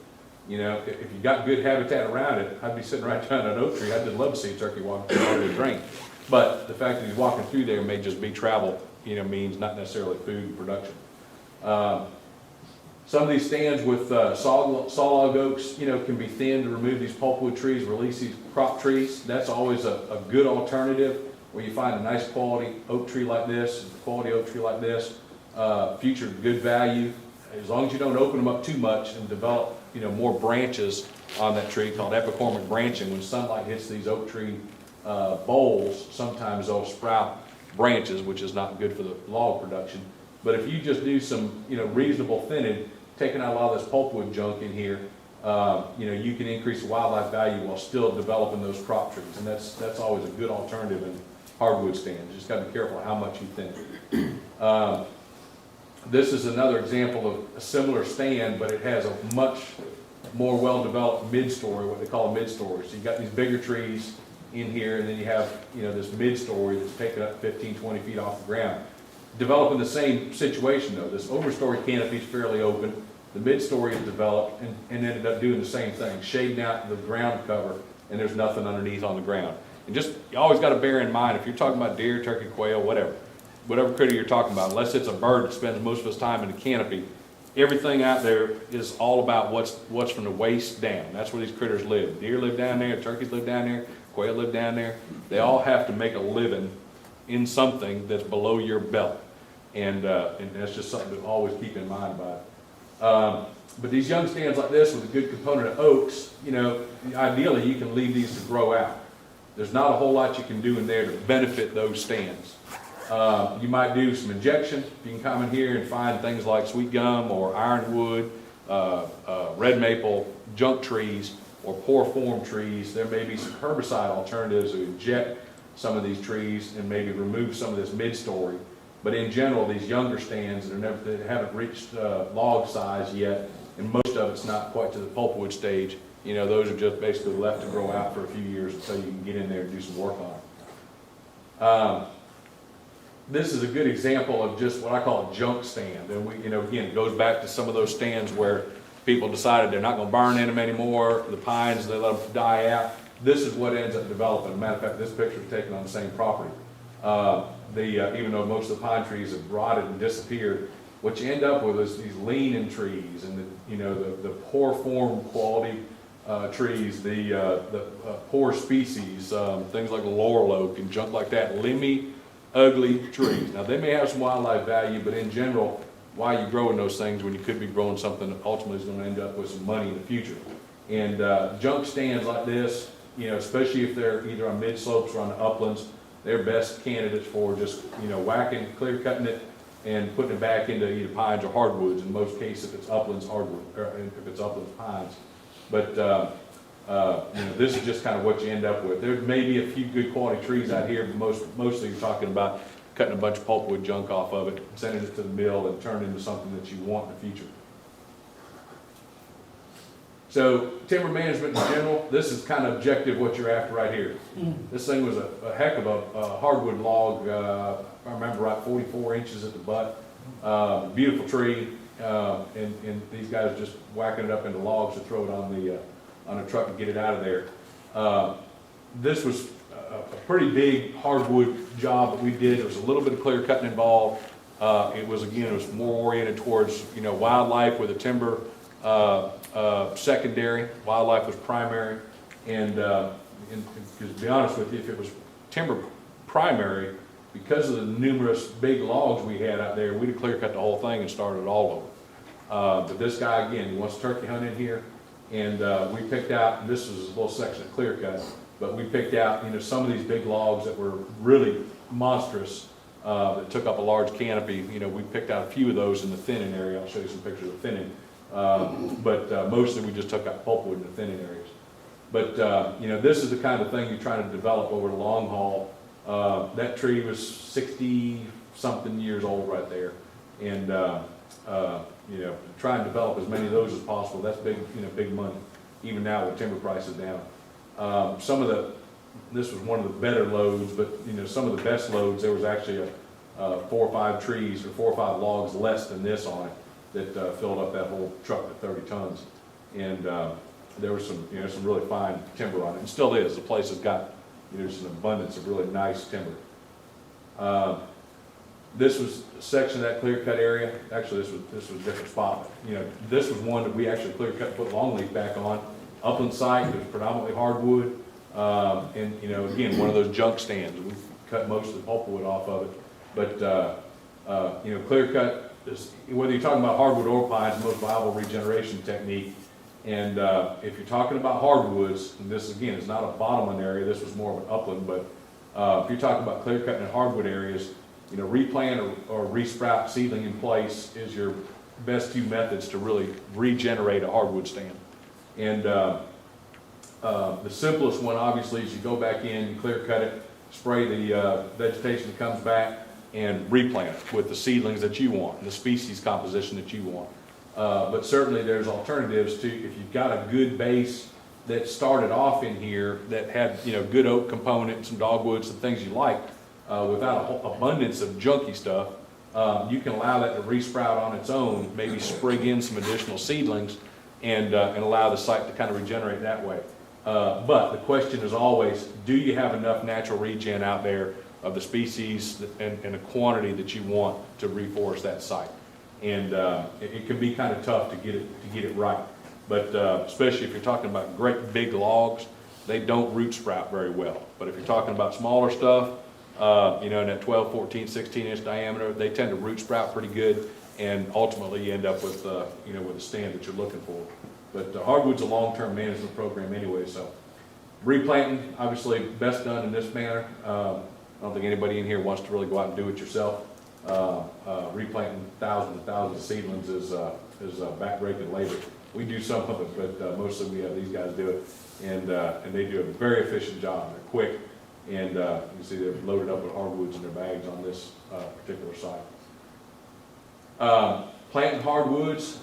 You know, if you got good habitat around it, I'd be sitting right down an oak tree. I'd just love to see a turkey walking through all the drink. But the fact that he's walking through there may just be travel, you know, means not necessarily food and production. Some of these stands with sawlog oaks, you know, can be thinned to remove these pulpwood trees, release these crop trees. That's always a good alternative, where you find a nice quality oak tree like this, future good value. As long as you don't open them up too much and develop, you know, more branches on that tree, called epicormic branching. When sunlight hits these oak tree boles, sometimes they'll sprout branches, which is not good for the log production. But if you just do some, you know, reasonable thinning, taking out a lot of this pulpwood junk in here, you know, you can increase the wildlife value while still developing those crop trees, and that's always a good alternative in hardwood stands. You just got to be careful how much you thin. This is another example of a similar stand, but it has a much more well-developed mid-story, what they call a mid-story. So you got these bigger trees in here, and then you have, you know, this mid-story that's taken up 15, 20 feet off the ground. Developing the same situation though. This overstory canopy is fairly open. The mid-story is developed and ended up doing the same thing, shading out the ground cover, and there's nothing underneath on the ground. And just, you always got to bear in mind, if you're talking about deer, turkey, quail, whatever critter you're talking about, unless it's a bird that spends most of its time in the canopy, everything out there is all about what's from the waist down. That's where these critters live. Deer live down there, turkeys live down there, quail live down there. They all have to make a living in something that's below your belt. And that's just something to always keep in mind about it. But these young stands like this with a good component of oaks, you know, ideally you can leave these to grow out. There's not a whole lot you can do in there to benefit those stands. You might do some injection. You can come in here and find things like sweet gum or ironwood, red maple, junk trees, or poor form trees. There may be some herbicide alternatives to inject some of these trees and maybe remove some of this mid-story. But in general, these younger stands that haven't reached log size yet, and most of it's not quite to the pulpwood stage, you know, those are just basically left to grow out for a few years until you can get in there and do some work on them. This is a good example of just what I call a junk stand. And we, you know, again, it goes back to some of those stands where people decided they're not going to burn in them anymore. The pines, they let them die out. This is what ends up developing. As a matter of fact, this picture was taken on the same property. Even though most of the pine trees have rotted and disappeared, what you end up with is these leaning trees and the poor form quality trees, the poor species, things like laurel oak and junk like that, limby, ugly trees. Now they may have some wildlife value, but in general, why are you growing those things when you could be growing something that ultimately is going to end up with some money in the future? And junk stands like this, you know, especially if they're either on mid slopes or on the uplands, they're best candidates for just, you know, whacking, clear cutting it and putting it back into either pines or hardwoods. In most cases, if it's uplands, hardwood, or if it's uplands, pines. But you know, this is just kind of what you end up with. There may be a few good quality trees out here, but mostly you're talking about cutting a bunch of pulpwood junk off of it, sending it to the mill, and turning it into something that you want in the future. So timber management in general, this is kind of objective what you're after right here. This thing was a heck of a hardwood log, if I remember right, 44 inches at the butt. Beautiful tree, and these guys are just whacking it up into logs to throw it on a truck and get it out of there. This was a pretty big hardwood job that we did. There was a little bit of clear cutting involved. It was more oriented towards, you know, wildlife with a timber secondary. Wildlife was primary. And to be honest with you, if it was timber primary, because of the numerous big logs we had out there, we'd have clear cut the whole thing and started it all over. But this guy, again, he wants turkey hunt in here. And we picked out, and this was a little section of clear cut, but we picked out, you know, some of these big logs that were really monstrous, that took up a large canopy. You know, we picked out a few of those in the thinning area. I'll show you some pictures of thinning. But mostly we just took out pulpwood in the thinning areas. But, you know, this is the kind of thing you're trying to develop over the long haul. That tree was 60-something years old right there. And, you know, try and develop as many of those as possible. That's big, you know, big money, even now with timber prices down. This was one of the better loads, but, you know, some of the best loads, there was actually 4 or 5 trees or 4 or 5 logs less than this on it that filled up that whole truck to 30 tons. And there was some, you know, some really fine timber on it, and still is. The place has got, you know, there's an abundance of really nice timber. This was a section of that clear cut area. Actually, this was a different spot. You know, this was one that we actually clear cut, put longleaf back on. Upland site, it was predominantly hardwood, and you know, again, one of those junk stands. We cut most of the pulpwood off of it, but you know, clear cut is, whether you're talking about hardwood or pine, is the most viable regeneration technique. And if you're talking about hardwoods, and this again is not a bottomland area, this was more of an upland, but if you're talking about clear cutting in hardwood areas, you know, replant or resprout seedling in place is your best 2 methods to really regenerate a hardwood stand. And the simplest one, obviously, is you go back in, you clear cut it, spray the vegetation that comes back, and replant it with the seedlings that you want, and the species composition that you want. But certainly there's alternatives to, if you've got a good base that started off in here that had, you know, good oak component and some dogwood, some things you like, without a whole abundance of junky stuff, you can allow that to resprout on its own, maybe sprig in some additional seedlings, and allow the site to kind of regenerate that way. But the question is always, do you have enough natural regen out there of the species and a quantity that you want to reforest that site? And it can be kind of tough to get it right. But especially if you're talking about great big logs, they don't root sprout very well. But if you're talking about smaller stuff, you know, in that 12, 14, 16-inch diameter, they tend to root sprout pretty good, and ultimately you end up with, you know, with a stand that you're looking for. But hardwood's a long-term management program anyway, so replanting, obviously, best done in this manner. I don't think anybody in here wants to really go out and do it yourself. Replanting thousands and thousands of seedlings is backbreaking labor. We do some of it, but mostly we have these guys do it, and they do a very efficient job. They're quick, and you can see they're loaded up with hardwoods in their bags on this particular site. Planting hardwoods,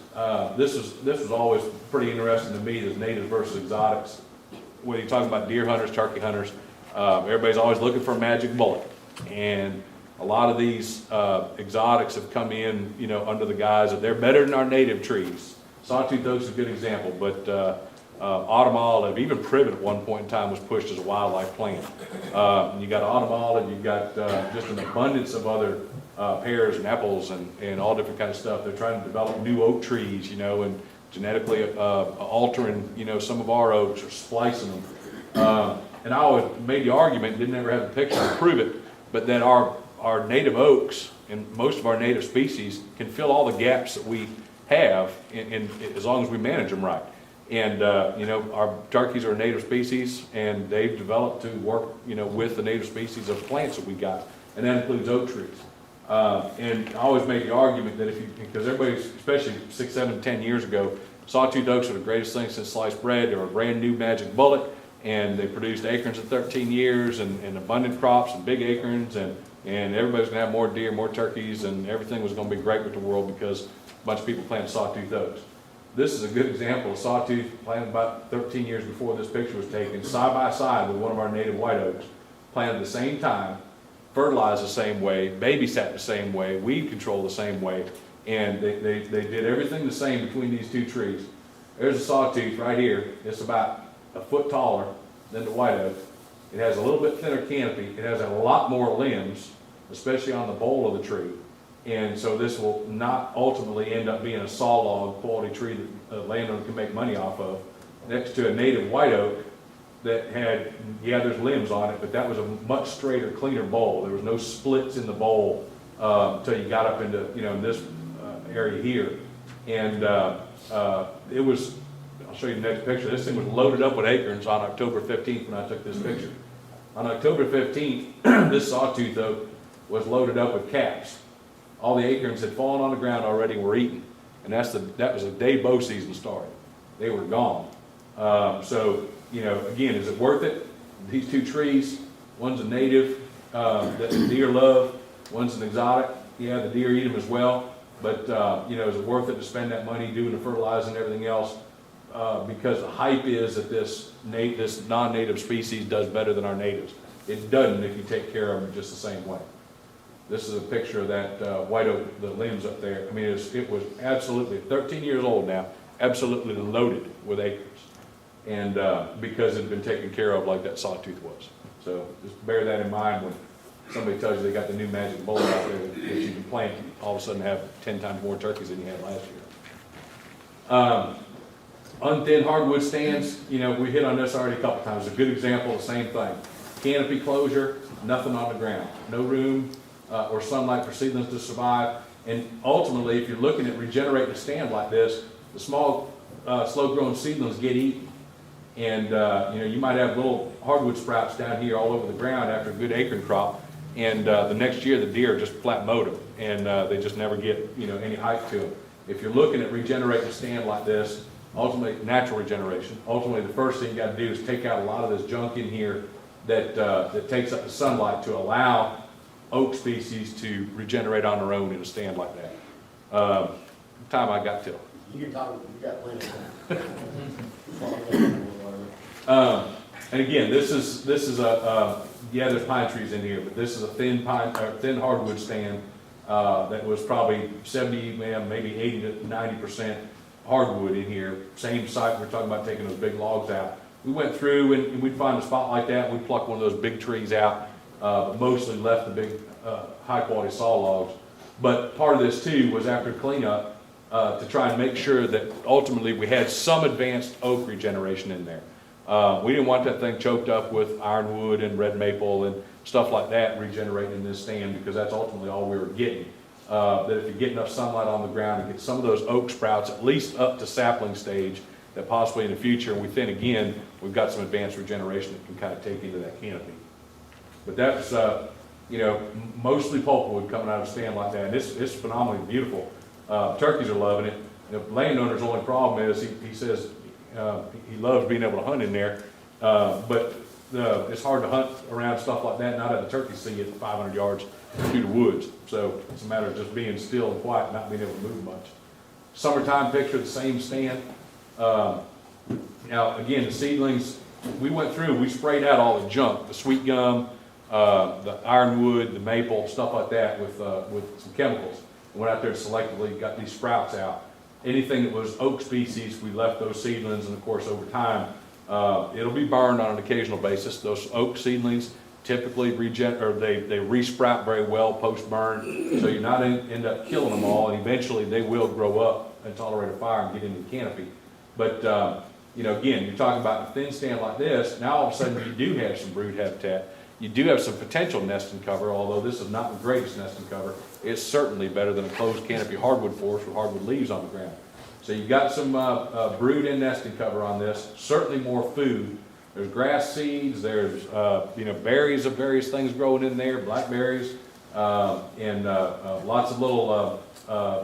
this was always pretty interesting to me, the natives versus exotics. When you're talking about deer hunters, turkey hunters, everybody's always looking for a magic bullet, and a lot of these exotics have come in, you know, under the guise of they're better than our native trees. Sawtooth oak's a good example, but autumn olive, even privet at one point in time was pushed as a wildlife plant. You got autumn olive, you've got just an abundance of other pears and apples and all different kinds of stuff. They're trying to develop new oak trees, you know, and genetically altering, you know, some of our oaks or splicing them. And I always made the argument, didn't ever have the picture to prove it, but that our native oaks and most of our native species can fill all the gaps that we have in as long as we manage them right. And you know, our turkeys are a native species, and they've developed to work, you know, with the native species of plants that we got, and that includes oak trees. And I always make the argument that because everybody, especially 6, 7, 10 years ago, sawtooth oaks are the greatest thing since sliced bread. They were a brand new magic bullet, and they produced acorns in 13 years and abundant crops and big acorns, and everybody's gonna have more deer, more turkeys, and everything was gonna be great with the world because a bunch of people planted sawtooth oaks. This is a good example of sawtooth planted about 13 years before this picture was taken, side by side with one of our native white oaks, planted at the same time, fertilized the same way, babysat the same way, weed control the same way, and they did everything the same between these two trees. There's a sawtooth right here. It's about a foot taller than the white oak. It has a little bit thinner canopy. It has a lot more limbs, especially on the bole of the tree. And so this will not ultimately end up being a sawlog quality tree that a landowner can make money off of, next to a native white oak that had, yeah, there's limbs on it, but that was a much straighter, cleaner bole. There was no splits in the bole until you got up into, you know, this area here. And it was, I'll show you the next picture. This thing was loaded up with acorns on October 15th when I took this picture. On October 15th, this sawtooth oak was loaded up with caps. All the acorns had fallen on the ground already and were eaten. And that was the day bow season started. They were gone. So you know, again, is it worth it? These two trees, one's a native that the deer love, one's an exotic. Yeah, the deer eat them as well, but you know, is it worth it to spend that money doing the fertilizing and everything else? Because the hype is that this non-native species does better than our natives. It doesn't if you take care of them just the same way. This is a picture of that white oak, the limbs up there. I mean, it was absolutely 13 years old now, absolutely loaded with acres, and because it had been taken care of like that sawtooth was. So just bear that in mind when somebody tells you they got the new magic bullet out there that you can plant, all of a sudden have 10 times more turkeys than you had last year. Unthinned hardwood stands, you know, we hit on this already a couple times. A good example of the same thing. Canopy closure, nothing on the ground. No room or sunlight for seedlings to survive. And ultimately, if you're looking at regenerating a stand like this, the small, slow-growing seedlings get eaten. And, you know, you might have little hardwood sprouts down here all over the ground after a good acorn crop. And the next year, the deer just flat mowed them. And they just never get, you know, any height to them. If you're looking at regenerating a stand like this, ultimately, natural regeneration, ultimately the first thing you got to do is take out a lot of this junk in here that takes up the sunlight to allow oak species to regenerate on their own in a stand like that. Time I got till. You can talk, you got plenty. And again, this is a yeah, there's pine trees in here, but this is a thin hardwood stand that was probably 70, maybe 80 to 90% hardwood in here. Same site we're talking about taking those big logs out. We went through and we'd find a spot like that. We'd pluck one of those big trees out, but mostly left the big high quality saw logs. But part of this too was after cleanup to try and make sure that ultimately we had some advanced oak regeneration in there. We didn't want that thing choked up with ironwood and red maple and stuff like that regenerating in this stand, because that's ultimately all we were getting. That if you get enough sunlight on the ground and get some of those oak sprouts at least up to sapling stage, that possibly in the future, and we think again, we've got some advanced regeneration that can kind of take into that canopy. But that's, you know, mostly pulpwood coming out of a stand like that, and it's phenomenally beautiful. Turkeys are loving it. The landowner's only problem is he says he loves being able to hunt in there, but it's hard to hunt around stuff like that, not have the turkeys see it 500 yards through the woods. So it's a matter of just being still and quiet, not being able to move much. Summertime picture, the same stand. Now again, the seedlings, we went through, we sprayed out all the junk, the sweet gum, the ironwood, the maple, stuff like that with some chemicals. We went out there and selectively got these sprouts out. Anything that was oak species, we left those seedlings, and of course over time, it'll be burned on an occasional basis. Those oak seedlings typically they re-sprout very well post-burn, so you're not end up killing them all, and eventually they will grow up and tolerate a fire and get into the canopy. But you know, again, you're talking about a thin stand like this. Now all of a sudden you do have some brood habitat. You do have some potential nesting cover, although this is not the greatest nesting cover. It's certainly better than a closed canopy hardwood forest with hardwood leaves on the ground. So you got some brood and nesting cover on this. Certainly more food. There's grass seeds. There's you know, berries of various things growing in there, blackberries, and lots of little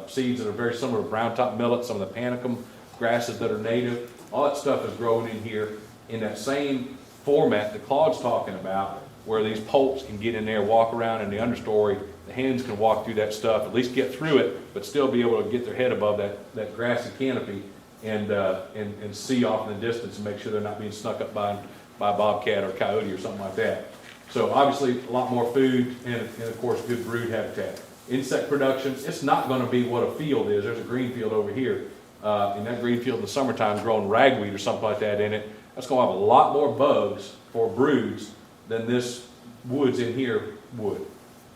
seeds that are very similar to brown top millet. Some of the panicum grasses that are native. All that stuff is growing in here in that same format that Claude's talking about, where these poults can get in there, walk around in the understory. The hens can walk through that stuff, at least get through it, but still be able to get their head above that grassy canopy and see off in the distance and make sure they're not being snuck up by a bobcat or coyote or something like that. So obviously a lot more food and of course good brood habitat. Insect production, it's not going to be what a field is. There's a green field over here. In that green field in the summertime growing ragweed or something like that in it, that's going to have a lot more bugs for broods than this woods in here would.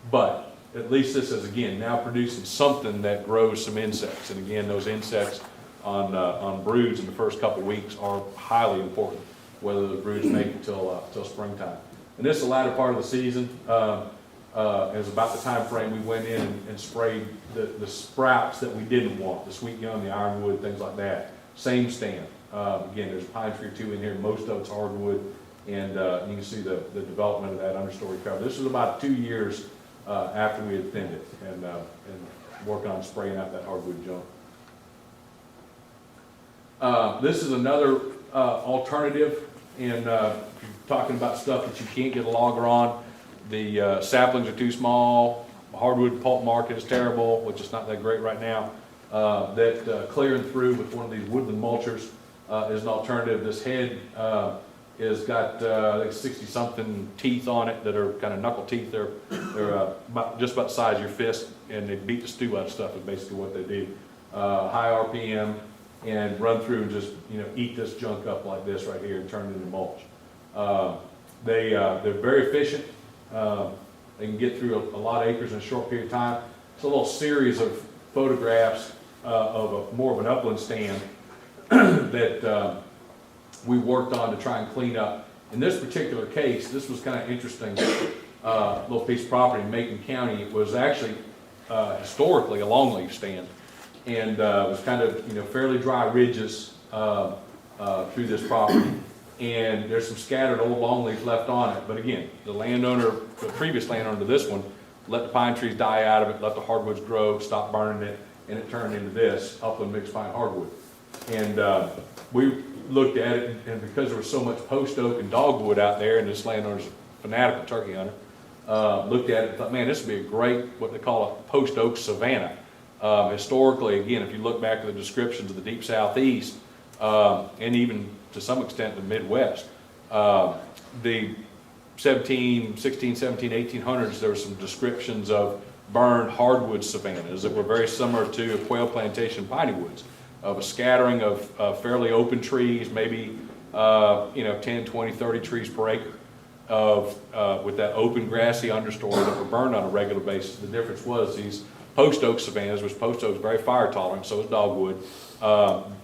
But at least this is, again, now producing something that grows some insects. And again, those insects on broods in the first couple of weeks are highly important, whether the broods make it till springtime. And this is the latter part of the season. It was about the time frame we went in and sprayed the sprouts that we didn't want, the sweet gum, the ironwood, things like that. Same stand. Again, there's a pine tree or two in here. Most of it's hardwood. And you can see the development of that understory cover. This was about 2 years after we had thinned it and working on spraying out that hardwood junk. This is another alternative and if you're talking about stuff that you can't get a logger on, the saplings are too small, hardwood pulp market is terrible, which is not that great right now. Clearing through with one of these woodland mulchers is an alternative. This head is got I think 60-something teeth on it that are kind of knuckle teeth. They're just about the size of your fist, and they beat the stew out of stuff is basically what they do. High RPM, and run through and just eat this junk up like this right here and turn it into mulch. They're very efficient. They can get through a lot of acres in a short period of time. It's a little series of photographs of more of an upland stand that we worked on to try and clean up. In this particular case, this was kind of interesting. Little piece of property in Macon County. It was actually historically a longleaf stand, and it was kind of fairly dry ridges through this property. And there's some scattered old longleaf left on it. But again, the previous landowner to this one, let the pine trees die out of it, let the hardwoods grow, stop burning it, and it turned into this upland mixed pine hardwood. And we looked at it, and because there was so much post oak and dogwood out there, and this landowner's a fanatical turkey hunter, looked at it and thought, man, this would be a great, what they call a post oak savanna. Historically, again, if you look back at the descriptions of the deep southeast, and even to some extent the Midwest, the 16, 17, 1800s, there were some descriptions of burned hardwood savannas that were very similar to quail plantation piney woods, of a scattering of fairly open trees, maybe 10, 20, 30 trees per acre, with that open grassy understory that were burned on a regular basis. The difference was these post oak savannas, which post oak is very fire tolerant, so is dogwood.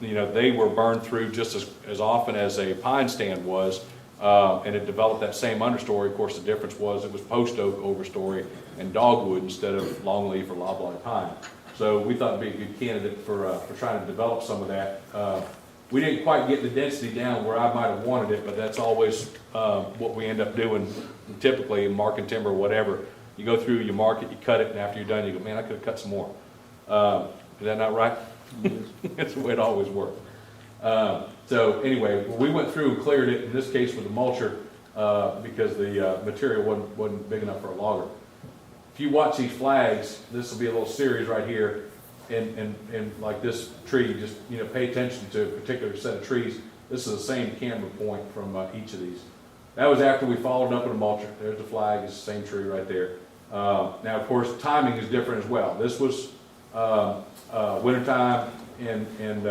They were burned through just as often as a pine stand was, and it developed that same understory. Of course, the difference was it was post oak overstory and dogwood instead of longleaf or loblolly pine. So we thought it'd be a good candidate for trying to develop some of that. We didn't quite get the density down where I might have wanted it, but that's always what we end up doing typically in marking timber or whatever. You go through, you mark it, you cut it, and after you're done, you go, man, I could have cut some more. Is that not right? That's the way it always works. So anyway, we went through and cleared it, in this case with a mulcher, because the material wasn't big enough for a logger. If you watch these flags, this will be a little series right here, and like this tree, just pay attention to a particular set of trees. This is the same camera point from each of these. That was after we followed up with a mulcher. There's the flag, it's the same tree right there. Now, of course, timing is different as well. This was wintertime, and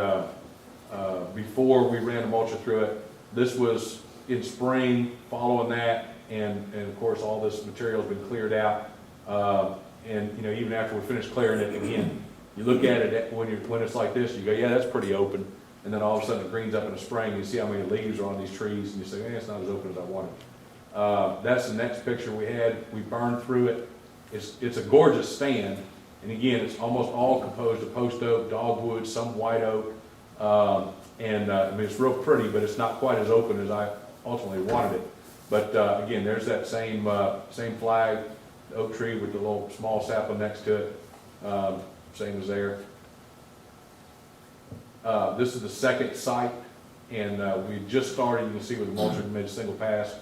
before we ran a mulcher through it. This was in spring, following that, and of course, all this material has been cleared out. And even after we finished clearing it again, you look at it when it's like this, you go, yeah, that's pretty open. And then all of a sudden it greens up in the spring, and you see how many leaves are on these trees, and you say, it's not as open as I wanted. That's the next picture we had. We burned through it. It's a gorgeous stand, and again, it's almost all composed of post oak, dogwood, some white oak, and it's real pretty, but it's not quite as open as I ultimately wanted it. But again, there's that same flag, the oak tree with the little small sapling next to it, same as there. This is the second site, and we just started. You can see with the mulcher made a single pass,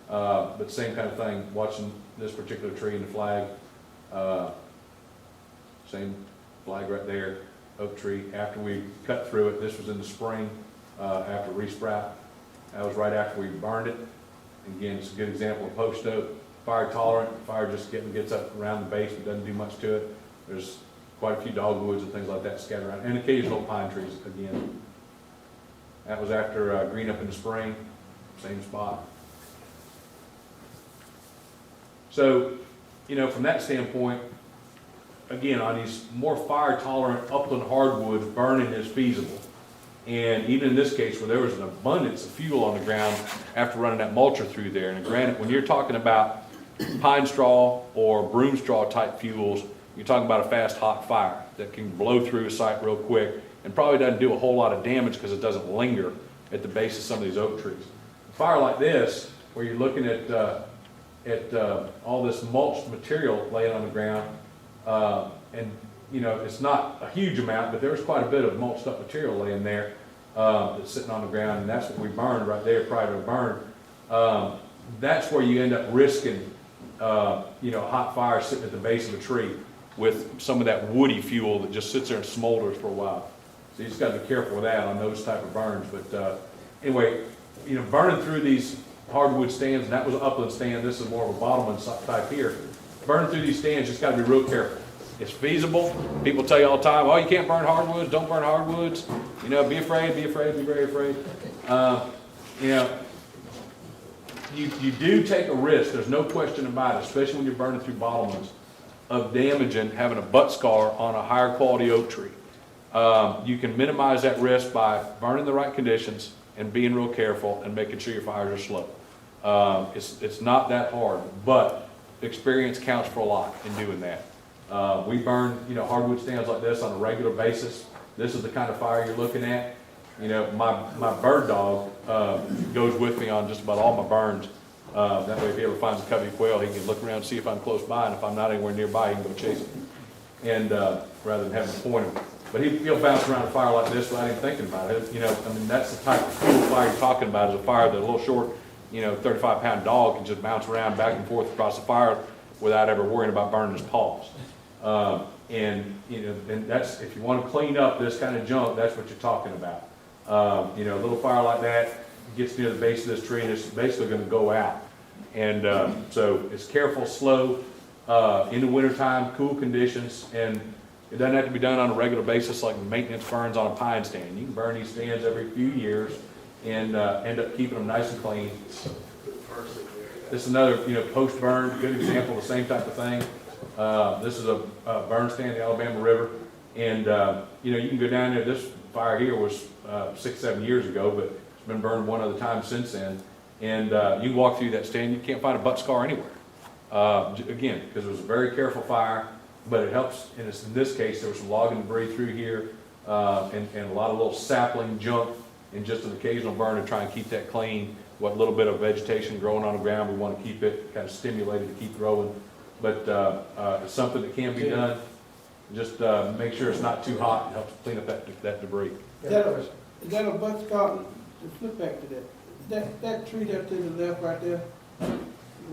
but same kind of thing. Watching this particular tree and the flag, same flag right there, oak tree. After we cut through it, this was in the spring after resprout. That was right after we burned it. Again, it's a good example of post oak, fire tolerant. Fire just gets up around the base, but doesn't do much to it. There's quite a few dogwoods and things like that scattered around, and occasional pine trees again. That was after green up in the spring, same spot. So, from that standpoint, again, on these more fire tolerant upland hardwoods, burning is feasible. And even in this case, where there was an abundance of fuel on the ground after running that mulcher through there, and granted, when you're talking about pine straw or broom straw type fuels, you're talking about a fast, hot fire that can blow through a site real quick and probably doesn't do a whole lot of damage because it doesn't linger at the base of some of these oak trees. A fire like this, where you're looking at all this mulched material laying on the ground, and it's not a huge amount, but there's quite a bit of mulched up material laying there. that's sitting on the ground, and that's what we burned right there prior to the burn. That's where you end up risking, hot fire sitting at the base of a tree with some of that woody fuel that just sits there and smolders for a while. So you just got to be careful with that on those type of burns. But anyway, burning through these hardwood stands, and that was an upland stand. This is more of a bottomland type here. Burning through these stands, just got to be real careful. It's feasible. People tell you all the time, oh, you can't burn hardwoods, don't burn hardwoods. Be afraid, be very afraid. You do take a risk, there's no question about it, especially when you're burning through bottomlands, of damaging, having a butt scar on a higher quality oak tree. You can minimize that risk by burning the right conditions and being real careful and making sure your fires are slow. It's not that hard, but experience counts for a lot in doing that. We burn, hardwood stands like this on a regular basis. This is the kind of fire you're looking at. My bird dog goes with me on just about all my burns. That way if he ever finds a covey quail, he can look around and see if I'm close by, and if I'm not anywhere nearby, he can go chase him. And rather than having to point him. But he'll bounce around a fire like this without even thinking about it. That's the type of cool fire you're talking about, is a fire that a little short, 35-pound dog can just bounce around back and forth across the fire without ever worrying about burning his paws. And that's, if you want to clean up this kind of junk, that's what you're talking about. A little fire like that gets near the base of this tree and it's basically going to go out. And so it's careful, slow, in the wintertime, cool conditions, and it doesn't have to be done on a regular basis like maintenance burns on a pine stand. You can burn these stands every few years and end up keeping them nice and clean. This is another, post burn, good example of the same type of thing. This is a burn stand in the Alabama River, and you can go down there. This fire here was 6-7 years ago, but it's been burned one other time since then. And you can walk through that stand, you can't find a butt scar anywhere. Again, because it was a very careful fire, but it helps. And in this case, there was some logging debris through here, and a lot of little sapling junk, and just an occasional burn to try and keep that clean. What little bit of vegetation growing on the ground, we want to keep it kind of stimulated to keep growing. But it's something that can be done. Just make sure it's not too hot. It helps clean up that debris. Is that a butt scar? To flip back to that. That tree there to the left right there.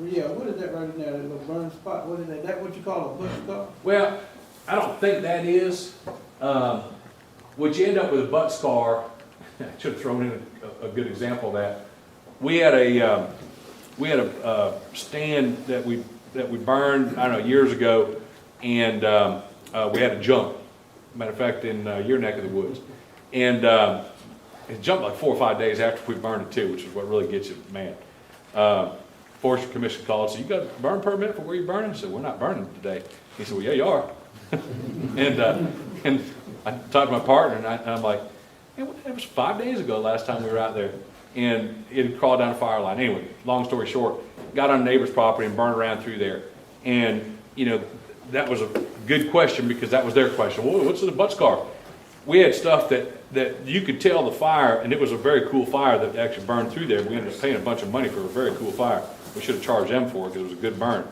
Yeah, what is that right in there? That little burn spot. What is that? That what you call a butt scar? Well, I don't think that is. What you end up with a butt scar. I should have thrown in a good example of that. We had a stand that we burned, I don't know, years ago, and we had a jump. Matter of fact, in your neck of the woods, and it jumped like 4 or 5 days after we burned it too, which is what really gets you mad. Forestry Commission called and said, "You got a burn permit for where you're burning?" I said, "We're not burning today." He said, "Well, yeah, you are." and I talked to my partner, and I'm like, "Hey, it was 5 days ago last time we were out there." And it had crawled down a fire line. Anyway, long story short, got on a neighbor's property and burned around through there. And, that was a good question because that was their question. Well, what's the butt scar? We had stuff that you could tell the fire, and it was a very cool fire that actually burned through there. We ended up paying a bunch of money for a very cool fire. We should have charged them for it because it was a good burn.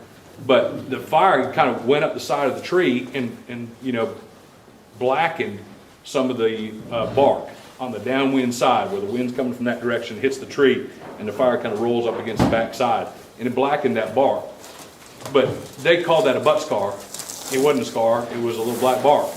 But the fire kind of went up the side of the tree and blackened some of the bark on the downwind side, where the wind's coming from that direction, hits the tree, and the fire kind of rolls up against the back side, and it blackened that bark. But they called that a butt scar. It wasn't a scar, it was a little black bark.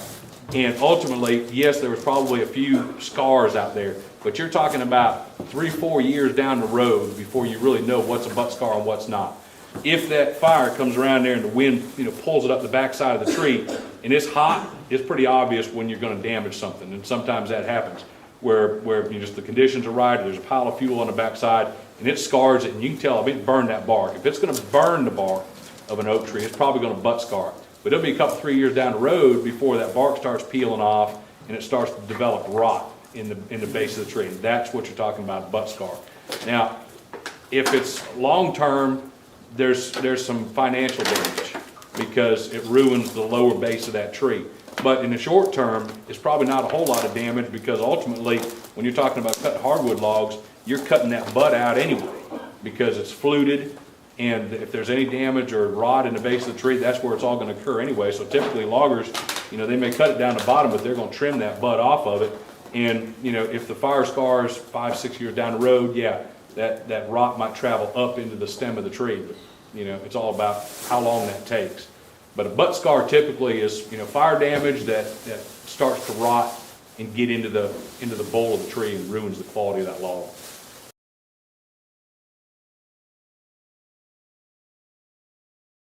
And ultimately, yes, there was probably a few scars out there, but you're talking about 3-4 years down the road before you really know what's a butt scar and what's not. If that fire comes around there and the wind, pulls it up the back side of the tree, and it's hot, it's pretty obvious when you're going to damage something, and sometimes that happens. Where just the conditions are right, there's a pile of fuel on the backside, and it scars it, and you can tell it burned that bark. If it's going to burn the bark of an oak tree, it's probably going to butt scar it. But it'll be a couple, 3 years down the road before that bark starts peeling off and it starts to develop rot in the base of the tree. And that's what you're talking about, butt scar. Now, if it's long term, there's some financial damage because it ruins the lower base of that tree. But in the short term, it's probably not a whole lot of damage because ultimately, when you're talking about cutting hardwood logs, you're cutting that butt out anyway because it's fluted, and if there's any damage or rot in the base of the tree, that's where it's all going to occur anyway. So typically loggers, they may cut it down the bottom, but they're going to trim that butt off of it And, you know, if the fire scars 5, 6 years down the road, yeah, that rot might travel up into the stem of the tree. But, you know, it's all about how long that takes. But a butt scar typically is, you know, fire damage that starts to rot and get into the bowl of the tree and ruins the quality of that log.